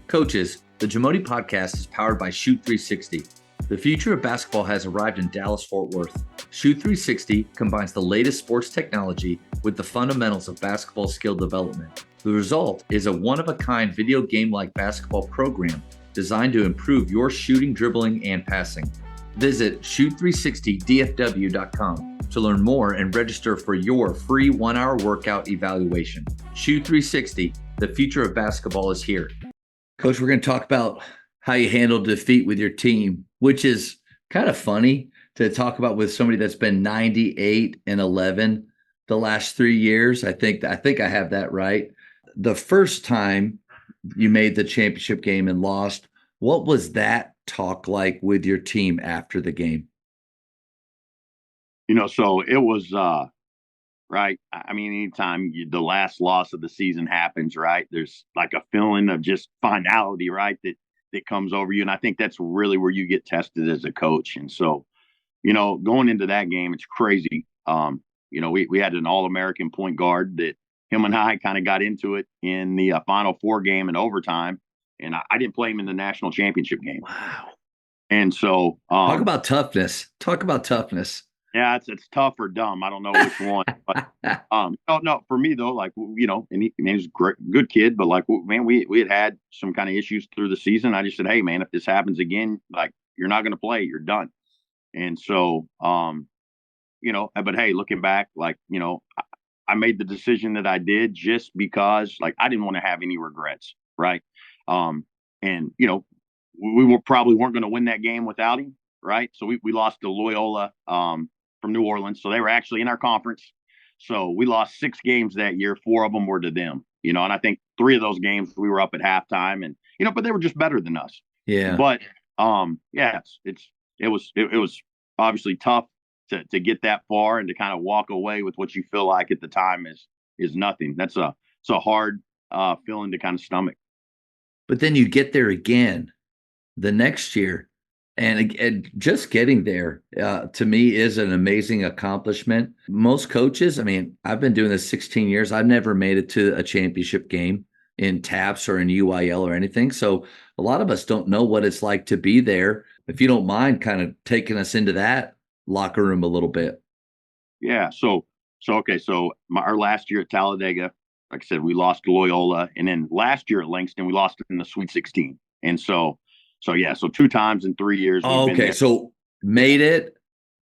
Coaches, the Jamodi podcast is powered by Shoot 360. The future of basketball has arrived in Dallas-Fort Worth. Shoot 360 combines the latest sports technology with the fundamentals of basketball skill development. The result is a one-of-a-kind video game-like basketball program designed to improve your shooting, dribbling, and passing. Visit shoot360dfw.com to learn more and register for your free 1-hour workout evaluation. Shoot 360, the future of basketball is here. Coach, we're going to talk about how you handle defeat with your team, which is kind of funny to talk about with somebody that's been 98-11 the last 3 years. I think I have that right. The first time you made the championship game and lost, what was that talk like with your team after the game? So it was right. I mean, anytime the last loss of the season happens, right, there's like a feeling of just finality, right, that comes over you. And I think that's really where you get tested as a coach. And so, going into that game, it's crazy. We had an All-American point guard that him and I kind of got into it in the Final Four game in overtime. And I didn't play him in the national championship game. Wow. And so talk about toughness. Yeah, it's tough or dumb. I don't know which one. But no, for me though, like, and he's a good kid, but like, man, we had some kind of issues through the season. I just said, hey man, if this happens again, like, you're not going to play, you're done. And so, but hey, looking back, like, I made the decision that I did just because, like, I didn't want to have any regrets. Right. And we probably weren't going to win that game without him. Right. So we lost to Loyola, from New Orleans. So they were actually in our conference. So we lost 6 games that year. 4 of them were to them, and I think 3 of those games we were up at halftime, and, but they were just better than us. Yeah. But, it was obviously tough to get that far and to kind of walk away with what you feel like at the time is nothing. It's a hard, feeling to kind of stomach. But then you get there again the next year. And just getting there, to me, is an amazing accomplishment. Most coaches, I mean, I've been doing this 16 years. I've never made it to a championship game in TAPS or in UIL or anything. So a lot of us don't know what it's like to be there. If you don't mind kind of taking us into that locker room a little bit. Yeah. So our last year at Talladega, like I said, we lost to Loyola. And then last year at Langston, we lost in the Sweet 16. And so 2 times in 3 years. Oh, okay. So made it,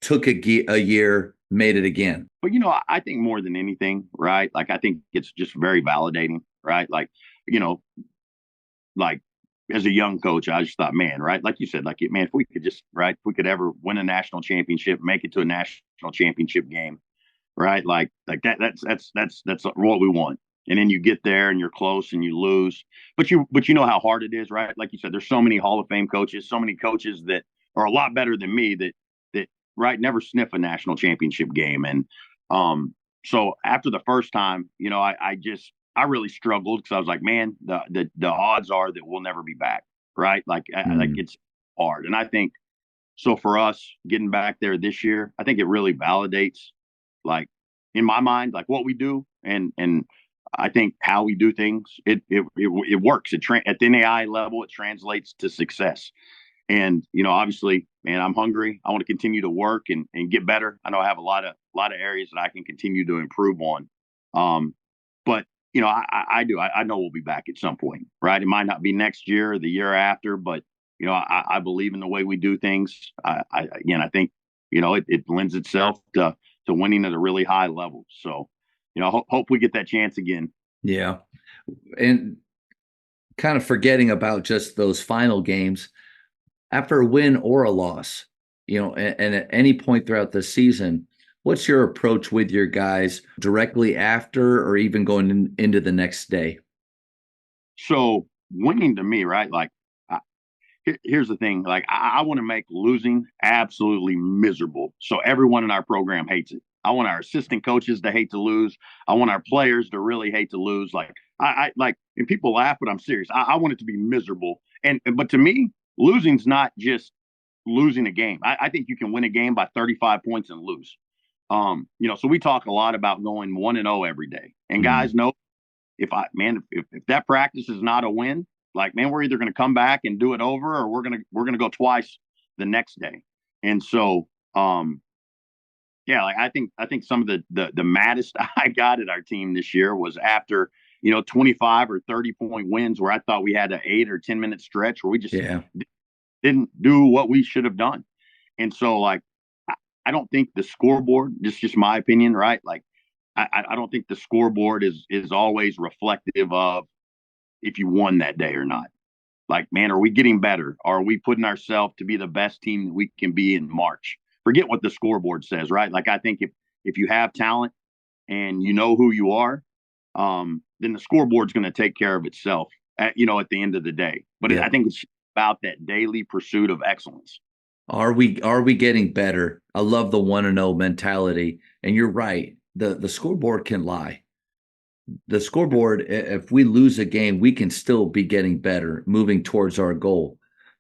took a year, made it again. But, I think more than anything, right? Like, I think it's just very validating, right? Like, like as a young coach, I just thought, man, right? Like you said, like, man, if we could just, right, if we could ever win a national championship, make it to a national championship game, right? Like that's what we want. And then you get there and you're close and you lose, but you know how hard it is, right? Like you said, there's so many Hall of Fame coaches, so many coaches that are a lot better than me that right, never sniff a national championship game. And so after the first time, I really struggled because I was like, man, the odds are that we'll never be back, right? Like it's hard. And I think so for us getting back there this year, I think it really validates, like, in my mind, like what we do and I think how we do things, it works. At the NAI level, it translates to success. And, obviously, man, I'm hungry. I want to continue to work and get better. I know I have a lot of areas that I can continue to improve on. But, I do. I know we'll be back at some point, right? It might not be next year or the year after, but, I believe in the way we do things. I think, it lends itself to winning at a really high level. So, hope we get that chance again. Yeah. And kind of forgetting about just those final games, after a win or a loss, and at any point throughout the season, what's your approach with your guys directly after or even going into the next day? So winning to me, right? Like, here's the thing. Like, I want to make losing absolutely miserable. So everyone in our program hates it. I want our assistant coaches to hate to lose. I want our players to really hate to lose. Like, I like, and people laugh, but I'm serious. I want it to be miserable. But to me, losing's not just losing a game. I think you can win a game by 35 points and lose. So we talk a lot about going 1-0 every day. And guys know if that practice is not a win, like, man, we're either going to come back and do it over, or we're going to go twice the next day. And so, yeah, like I think some of the maddest I got at our team this year was after, 25 or 30-point wins where I thought we had an 8 or 10 minute stretch where we just Yeah. didn't do what we should have done. And so, like, I don't think the scoreboard, just my opinion, right? Like, I don't think the scoreboard is always reflective of if you won that day or not. Like, man, are we getting better? Are we putting ourselves to be the best team that we can be in March? Forget what the scoreboard says, right? Like, I think if you have talent and you know who you are, then the scoreboard's going to take care of itself at the end of the day. But Yeah. I think it's about that daily pursuit of excellence. Are we getting better? I love the 1-0 mentality. And you're right. The scoreboard can lie. The scoreboard, if we lose a game, we can still be getting better, moving towards our goal.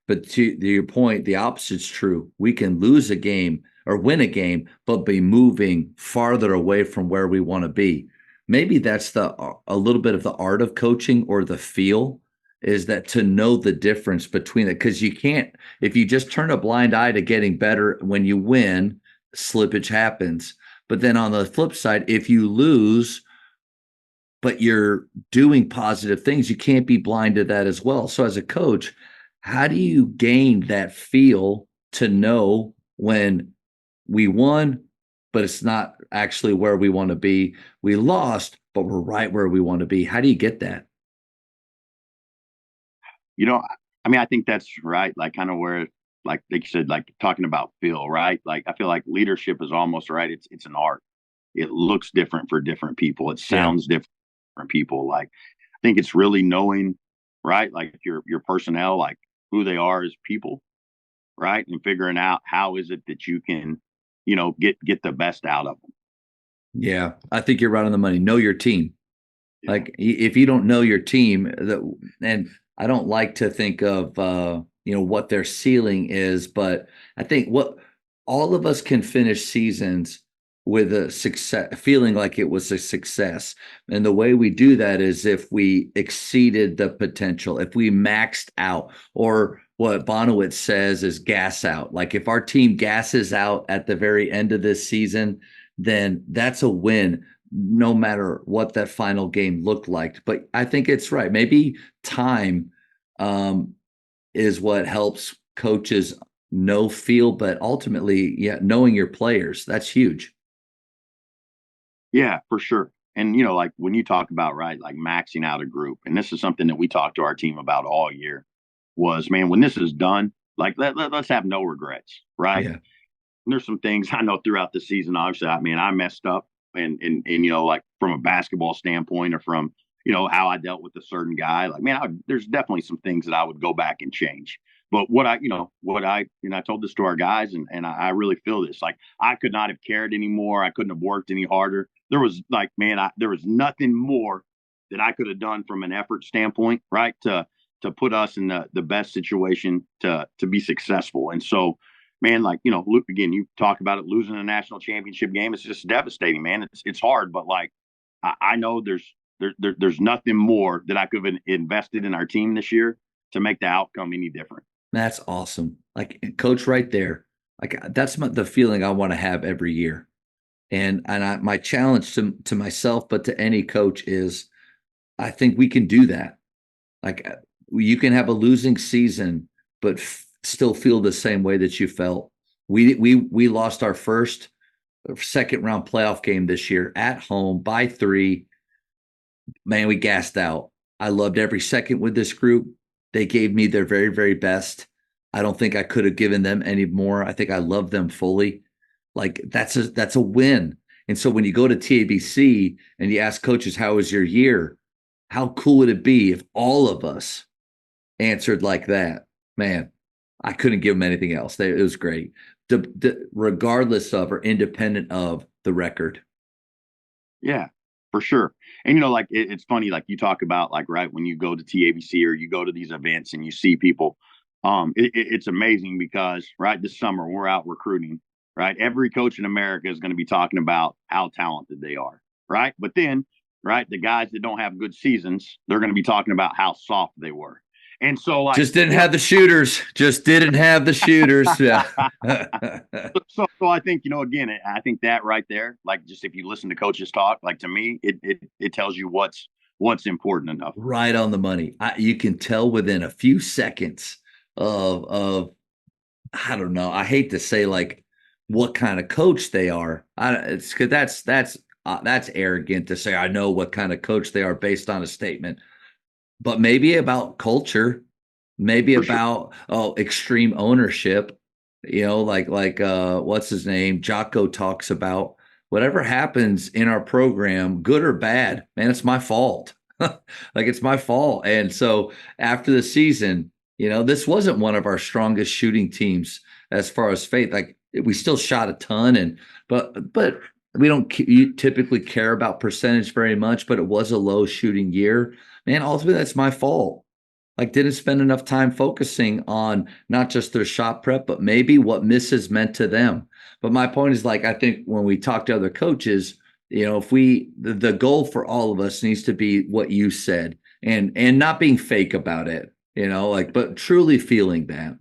But to your point, the opposite's true. We can lose a game or win a game, but be moving farther away from where we want to be. Maybe that's a little bit of the art of coaching, or the feel, is that to know the difference between it. Because you can't, if you just turn a blind eye to getting better when you win, slippage happens. But then on the flip side, if you lose, but you're doing positive things, you can't be blind to that as well. So as a coach, how do you gain that feel to know when we won, but it's not actually where we want to be? We lost, but we're right where we want to be. How do you get that? I mean, I think that's right. Like, kind of where, like you said, like talking about feel, right? Like, I feel like leadership is almost right. It's an art. It looks different for different people. It Yeah. sounds different for people. Like, I think it's really knowing, right? Like your personnel, like who they are as people, right? And figuring out how is it that you can, get the best out of them. Yeah, I think you're right on the money. Know your team. Yeah. Like, if you don't know your team, and I don't like to think of what their ceiling is, but I think what all of us can finish seasons with a success, feeling like it was a success. And the way we do that is if we exceeded the potential, if we maxed out, or what Bonowitz says is gas out. Like, if our team gasses out at the very end of this season, then that's a win, no matter what that final game looked like. But I think it's right. Maybe time is what helps coaches feel, but ultimately, yeah, knowing your players, that's huge. Yeah, for sure. And like when you talk about, right, like maxing out a group, and this is something that we talked to our team about all year, was, man, when this is done, like let's have no regrets, right? Yeah. And there's some things I know throughout the season. Obviously, I messed up, and like from a basketball standpoint, or from how I dealt with a certain guy. Like, man, there's definitely some things that I would go back and change. But I told this to our guys, and I really feel this. Like, I could not have cared anymore. I couldn't have worked any harder. There was like, man, there was nothing more that I could have done from an effort standpoint, right, to put us in the best situation to be successful. And so, man, like, Luke, again, you talk about it, losing a national championship game. It's just devastating, man. It's hard, but like, I know there's nothing more that I could have invested in our team this year to make the outcome any different. That's awesome. Like, coach, right there. Like, that's the feeling I want to have every year. And my challenge to myself, but to any coach, is I think we can do that. Like, you can have a losing season, but still feel the same way that you felt. We lost our second round playoff game this year at home by 3. Man, we gassed out. I loved every second with this group. They gave me their very, very best. I don't think I could have given them any more. I think I love them fully. Like, that's a win. And so when you go to TABC and you ask coaches, how was your year? How cool would it be if all of us answered like that? Man, I couldn't give them anything else. It was great, regardless of or independent of the record. Yeah, for sure. And, like, it's funny, like you talk about, like, right, when you go to TABC or you go to these events and you see people, it's amazing because, right, this summer we're out recruiting, right? Every coach in America is going to be talking about how talented they are, right? But then, right, the guys that don't have good seasons, they're going to be talking about how soft they were. And so like just didn't have the shooters. Just didn't have the shooters. Yeah. So I think, again, I think that right there, like just if you listen to coaches talk, like to me, it tells you what's important enough. Right on the money. You can tell within a few seconds of I don't know. I hate to say like what kind of coach they are. It's because that's arrogant to say I know what kind of coach they are based on a statement, but maybe about culture, maybe For sure. about extreme ownership. Like what's his name? Jocko talks about whatever happens in our program, good or bad, man, it's my fault. Like it's my fault. And so after the season, this wasn't one of our strongest shooting teams as far as faith. Like we still shot a ton, but we don't typically care about percentage very much. But it was a low shooting year, man. Ultimately, that's my fault. Like didn't spend enough time focusing on not just their shot prep, but maybe what misses meant to them. But my point is like I think when we talk to other coaches, if the goal for all of us needs to be what you said and not being fake about it, but truly feeling that.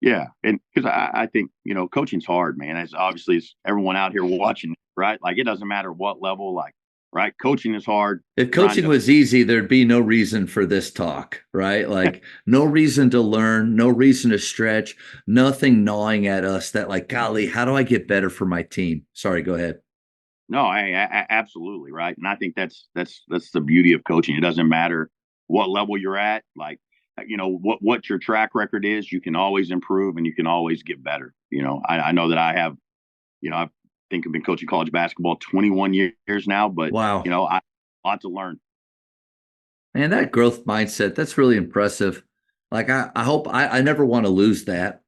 Yeah. And because I think, coaching's hard, man. As obviously as everyone out here watching, right? Like it doesn't matter what level, like, right? Coaching is hard. If coaching was easy, there'd be no reason for this talk, right? Like no reason to learn, no reason to stretch, nothing gnawing at us that like, golly, how do I get better for my team? Sorry, go ahead. No, I absolutely right. And I think that's the beauty of coaching. It doesn't matter what level you're at, like, what your track record is, you can always improve and you can always get better. I know that I have, I think I've been coaching college basketball 21 years now, but wow, I ought to learn. And that growth mindset, that's really impressive. Like I hope I never want to lose that.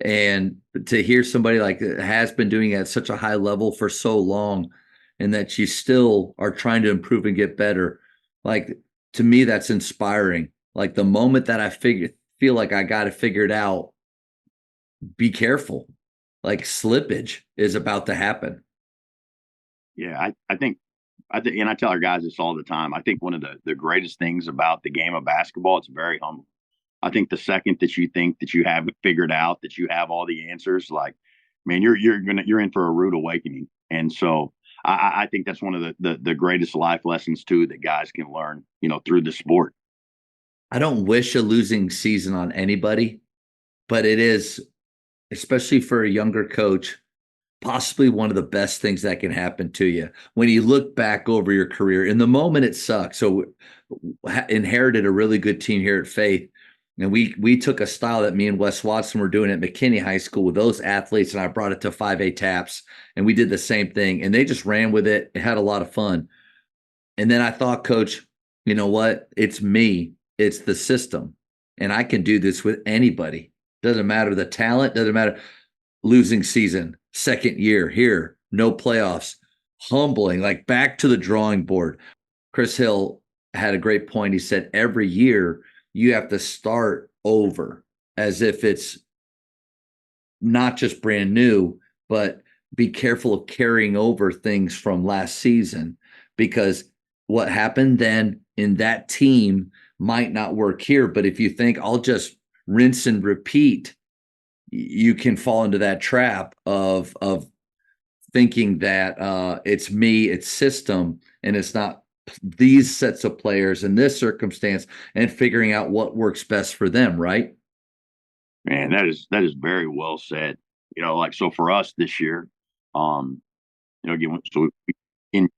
And to hear somebody like that has been doing it at such a high level for so long and that you still are trying to improve and get better, like to me, that's inspiring. Like the moment that I feel like I got it figured out, be careful. Like slippage is about to happen. Yeah, I think, and I tell our guys this all the time. I think one of the greatest things about the game of basketball, it's very humble. I think the second that you think that you have it figured out, that you have all the answers, like, man, you're in for a rude awakening. And so I think that's one of the greatest life lessons too that guys can learn, through the sport. I don't wish a losing season on anybody, but it is, especially for a younger coach, possibly one of the best things that can happen to you when you look back over your career. In the moment, it sucks. So inherited a really good team here at Faith. And we took a style that me and Wes Watson were doing at McKinney High School with those athletes, and I brought it to 5A Taps, and we did the same thing. And they just ran with it. It had a lot of fun. And then I thought, Coach, you know what? It's me. It's the system. And I can do this with anybody. Doesn't matter the talent, doesn't matter. Losing season, second year here, no playoffs, humbling, like back to the drawing board. Chris Hill had a great point. He said, every year you have to start over as if it's not just brand new, but be careful of carrying over things from last season, because what happened then in that team might not work here. But if you think I'll just rinse and repeat, you can fall into that trap of thinking that it's me, it's system, and it's not these sets of players in this circumstance, and figuring out what works best for them, right? Man, that is very well said. Like so for us this year, again, so in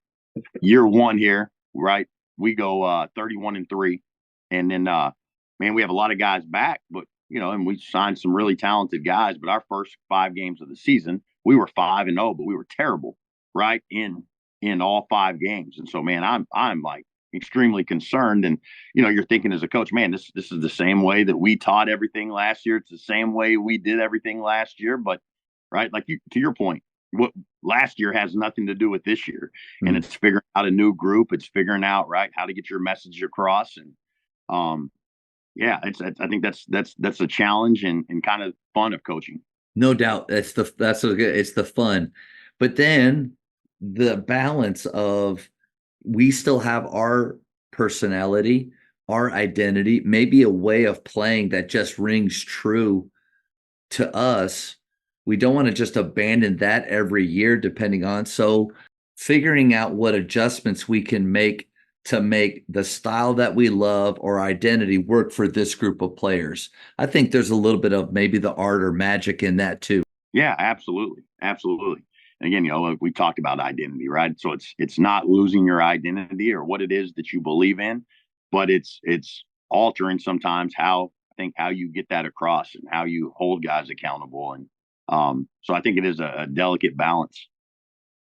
year one here, right, we go 31-3, and then man, we have a lot of guys back, but and we signed some really talented guys. But our first 5 games of the season, we were 5-0, but we were terrible, right, in all 5 games. And so, man, I'm like extremely concerned. And you're thinking as a coach, man, this is the same way that we taught everything last year. It's the same way we did everything last year. But right, like to your point, what last year has nothing to do with this year, and it's figuring out a new group. It's figuring out right how to get your message across. And yeah, I think that's a challenge and kind of fun of coaching. No doubt, it's the fun, but then the balance of we still have our personality, our identity, maybe a way of playing that just rings true to us. We don't want to just abandon that every year, depending on. So figuring out what adjustments we can make to make the style that we love or identity work for this group of players. I think there's a little bit of maybe the art or magic in that too. Yeah, absolutely. Absolutely. And again, like we talked about identity, right? So it's not losing your identity or what it is that you believe in, but it's altering sometimes how you get that across and how you hold guys accountable. And so I think it is a delicate balance.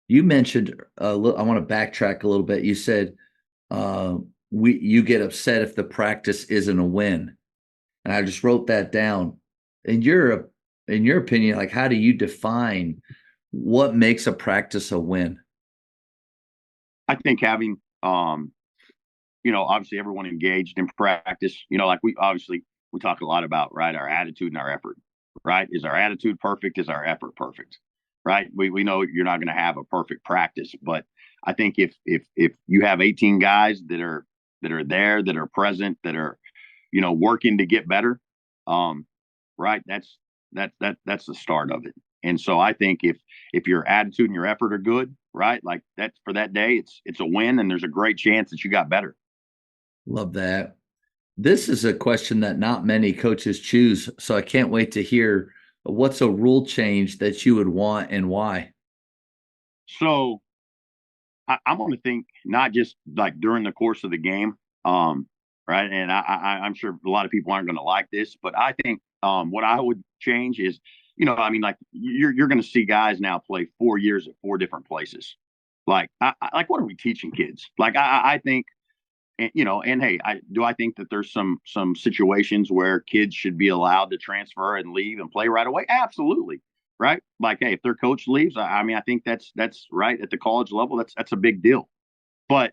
You mentioned I want to backtrack a little bit. You said you get upset if the practice isn't a win, and I just wrote that down. In your opinion, like how do you define what makes a practice a win? I think having obviously everyone engaged in practice, like we talk a lot about, right, our attitude and our effort, right? Is our attitude perfect? Is our effort perfect? Right? We know you're not going to have a perfect practice, but I think if you have 18 guys that are there, that are present, that are, working to get better, right? That's the start of it. And so I think if your attitude and your effort are good, right, like that for that day, it's a win, and there's a great chance that you got better. Love that. This is a question that not many coaches choose, so I can't wait to hear what's a rule change that you would want and why. So I'm going to think not just like during the course of the game, right? And I'm sure a lot of people aren't going to like this, but I think what I would change is, like you're going to see guys now play 4 years at 4 different places. Like, like what are we teaching kids? Like, I think, and hey, I think that there's some situations where kids should be allowed to transfer and leave and play right away. Absolutely. Right. Like, hey, if their coach leaves, I think that's right at the college level. That's a big deal. But,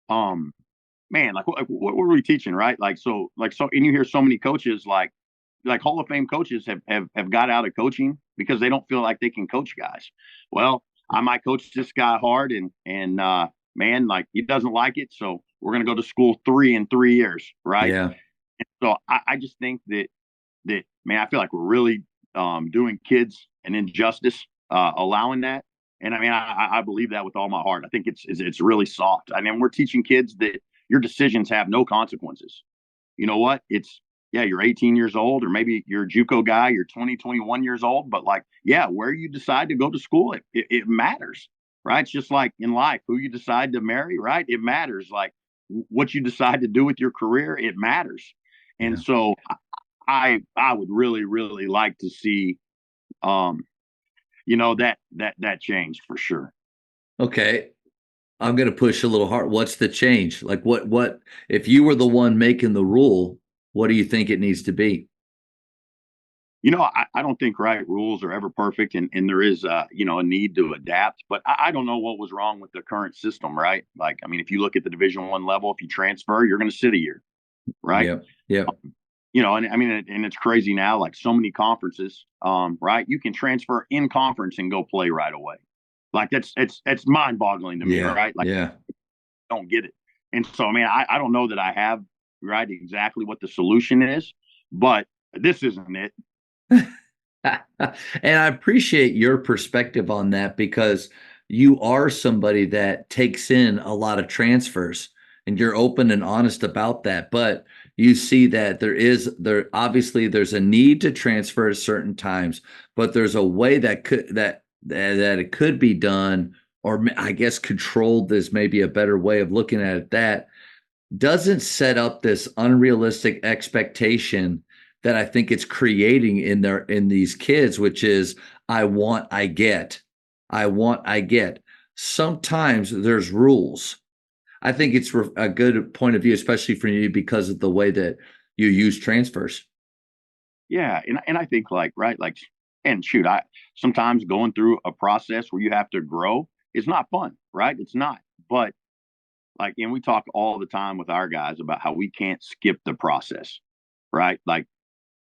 man, like what were we teaching? Right. And you hear so many coaches like Hall of Fame coaches have got out of coaching because they don't feel like they can coach guys. Well, I might coach this guy hard and man, like he doesn't like it. So we're going to go to school 3 in 3 years. Right. Yeah. And so I just think that, man, I feel like we're really doing kids an injustice, allowing that. And I mean, I believe that with all my heart. I think it's really soft. I mean, we're teaching kids that your decisions have no consequences. You know what? Yeah, you're 18 years old, or maybe you're a JUCO guy, you're 20, 21 years old, but like, yeah, where you decide to go to school, it matters, right? It's just like in life, who you decide to marry, right? It matters. Like what you decide to do with your career, it matters. And Yeah. so I would really, really like to see, that change for sure. Okay. I'm going to push a little hard. What's the change? Like what, if you were the one making the rule, what do you think it needs to be? I don't think rules are ever perfect, and there is a need to adapt. But I don't know what was wrong with the current system, right? Like, I mean, if you look at the Division I level, if you transfer, you're going to sit a year, right? Yep. Yep. And I mean, and it's crazy now. Like so many conferences, right? You can transfer in conference and go play right away. Like it's mind-boggling to me, Yeah. right? Like, Yeah. I don't get it. And so, I mean, I don't know that I have exactly what the solution is, but this isn't it. And I appreciate your perspective on that because you are somebody that takes in a lot of transfers and you're open and honest about that. But you see that obviously there's a need to transfer at certain times, but there's a way that it could be done, or I guess controlled is maybe a better way of looking at it, that doesn't set up this unrealistic expectation that I think it's creating in these kids, which is I want, I get. I want, I get. Sometimes there's rules. I think it's a good point of view, especially for you because of the way that you use transfers. Yeah, and I think and shoot, I sometimes going through a process where you have to grow is not fun, right? It's not. But and we talk all the time with our guys about how we can't skip the process, right? Like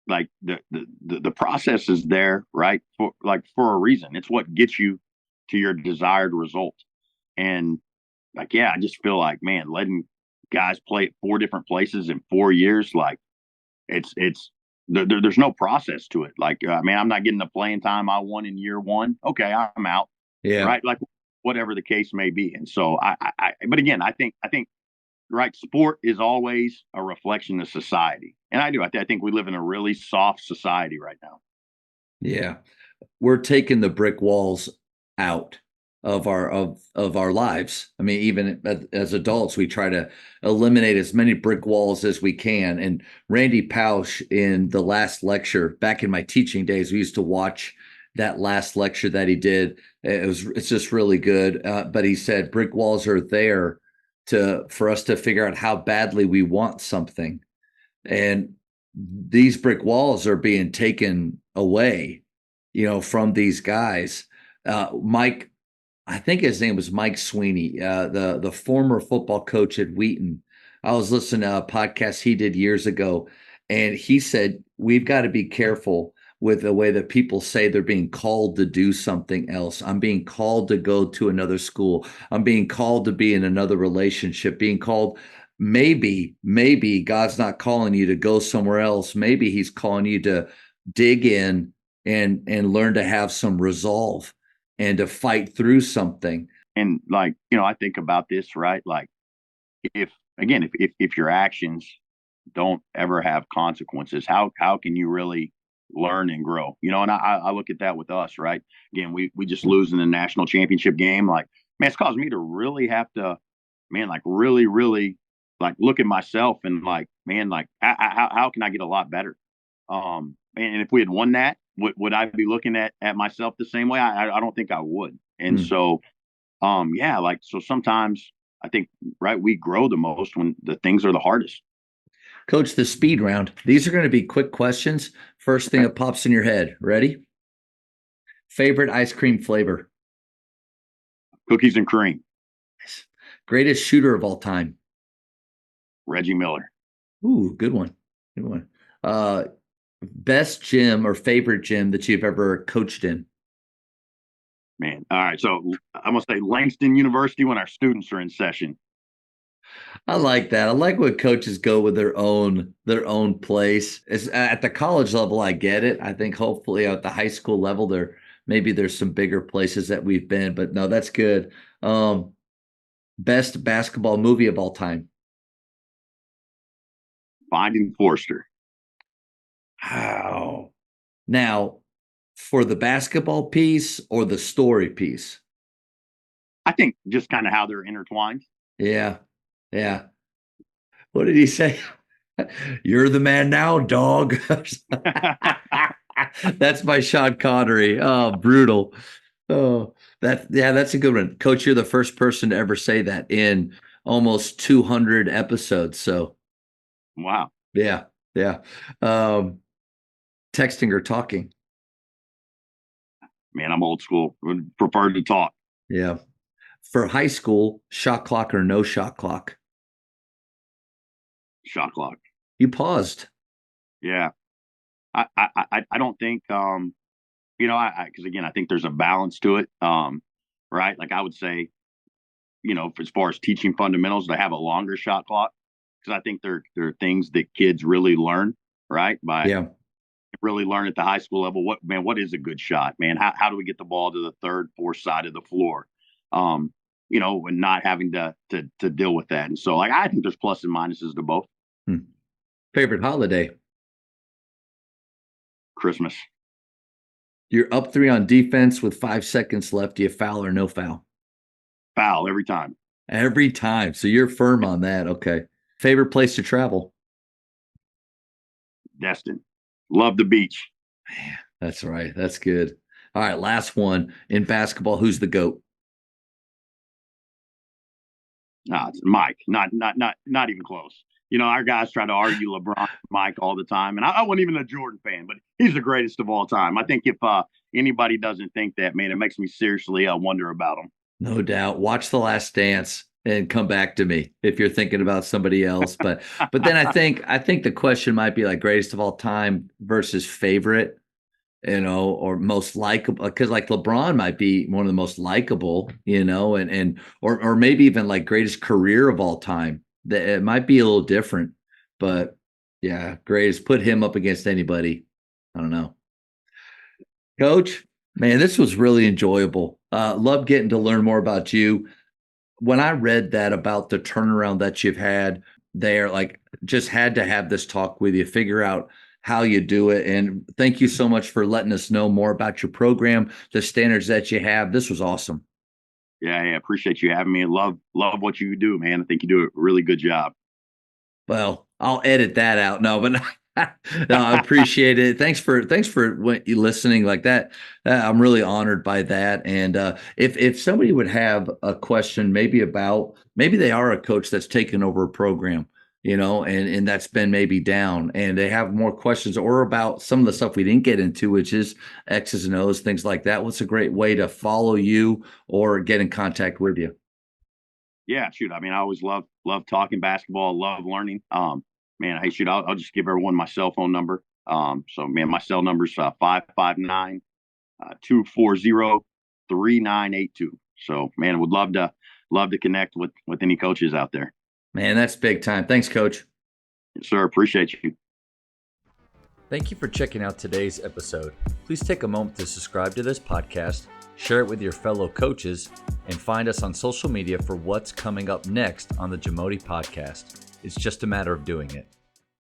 the process is there, right? For a reason. It's what gets you to your desired result. And I just feel like, man, letting guys play at 4 different places in 4 years. Like there's no process to it. Like, man, I'm not getting the playing time I won in year one. Okay, I'm out. Yeah. Right. Like whatever the case may be. And so but again, I think right, sport is always a reflection of society. And I think we live in a really soft society right now. Yeah. We're taking the brick walls out of our lives. I mean, even as adults, we try to eliminate as many brick walls as we can. And Randy Pausch, in the last lecture, back in my teaching days, we used to watch that last lecture that he did. It's just really good. But he said brick walls are there for us to figure out how badly we want something. And these brick walls are being taken away, from these guys. Mike, I think his name was Mike Sweeney, the former football coach at Wheaton. I was listening to a podcast he did years ago, and he said, we've got to be careful with the way that people say they're being called to do something else. I'm being called to go to another school. I'm being called to be in another relationship, being called. Maybe God's not calling you to go somewhere else. Maybe he's calling you to dig in and learn to have some resolve and to fight through something. And like, I think about this, right? Like if your actions don't ever have consequences, how can you really learn and grow? And I look at that with us, right? Again, we just lose in the national championship game. Like, man, it's caused me to really have to, man, like really, really like look at myself and like, man, like how can I get a lot better? And if we had won that, would I be looking at myself the same way? I don't think I would. And so, like, so sometimes I think, right, we grow the most when the things are the hardest. Coach, the speed round. These are going to be quick questions. First thing that pops in your head. Ready? Favorite ice cream flavor? Cookies and cream. Greatest shooter of all time? Reggie Miller. Ooh, good one. Good one. Best gym or favorite gym that you've ever coached in? Man. All right. So I'm going to say Langston University when our students are in session. I like that. I like when coaches go with their own place. At the college level, I get it. I think hopefully at the high school level, there's some bigger places that we've been, but no, that's good. Best basketball movie of all time? Finding Forrester. Wow. Now, for the basketball piece or the story piece? I think just kind of how they're intertwined. Yeah. Yeah. What did he say? You're the man now, dog. That's my Sean Connery. Oh, brutal. Oh, that's a good one. Coach, you're the first person to ever say that in almost 200 episodes. So, wow. Yeah. Yeah. Texting or talking? Man, I'm old school. Would prefer to talk. Yeah. For high school, shot clock or no shot clock? Shot clock. You paused. Yeah. I don't think, because again, I think there's a balance to it. Right. Like I would say, as far as teaching fundamentals, to have a longer shot clock, because I think there are things that kids really learn, right? Really learn at the high school level. What is a good shot, man? How do we get the ball to the third, fourth side of the floor? And not having to deal with that. And so I think there's plus and minuses to both. Favorite holiday? Christmas. You're up 3 on defense with 5 seconds left. Do you foul or no foul? Foul every time. Every time. So you're firm on that. Okay. Favorite place to travel? Destin. Love the beach. Man, that's right. That's good. All right. Last one. In basketball, who's the GOAT? It's Mike. Not even close. Our guys try to argue LeBron, Mike all the time. And I wasn't even a Jordan fan, but he's the greatest of all time. I think if anybody doesn't think that, man, it makes me seriously wonder about him. No doubt. Watch The Last Dance and come back to me if you're thinking about somebody else. But then I think the question might be like greatest of all time versus favorite, or most likable, because like LeBron might be one of the most likable, or maybe even like greatest career of all time. It might be a little different, but yeah, great. Put him up against anybody. I don't know. Coach, man, this was really enjoyable. Love getting to learn more about you. When I read that about the turnaround that you've had there, like just had to have this talk with you, figure out how you do it. And thank you so much for letting us know more about your program, the standards that you have. This was awesome. Yeah, appreciate you having me. Love what you do, man. I think you do a really good job. Well, I'll edit that out. No, but no, I appreciate it. Thanks for you listening like that. I'm really honored by that. And if somebody would have a question, maybe they are a coach that's taken over a program, and that's been maybe down, and they have more questions or about some of the stuff we didn't get into, which is X's and O's, things like that. What's a great way to follow you or get in contact with you? Yeah, shoot. I mean, I always love talking basketball. Love learning. Man, hey, shoot. I'll just give everyone my cell phone number. So man, my cell number is 559-240-3982. So man, would love to connect with any coaches out there. Man, that's big time. Thanks, Coach. Yes, sir. Appreciate you. Thank you for checking out today's episode. Please take a moment to subscribe to this podcast, share it with your fellow coaches, and find us on social media for what's coming up next on the Jamodi Podcast. It's just a matter of doing it.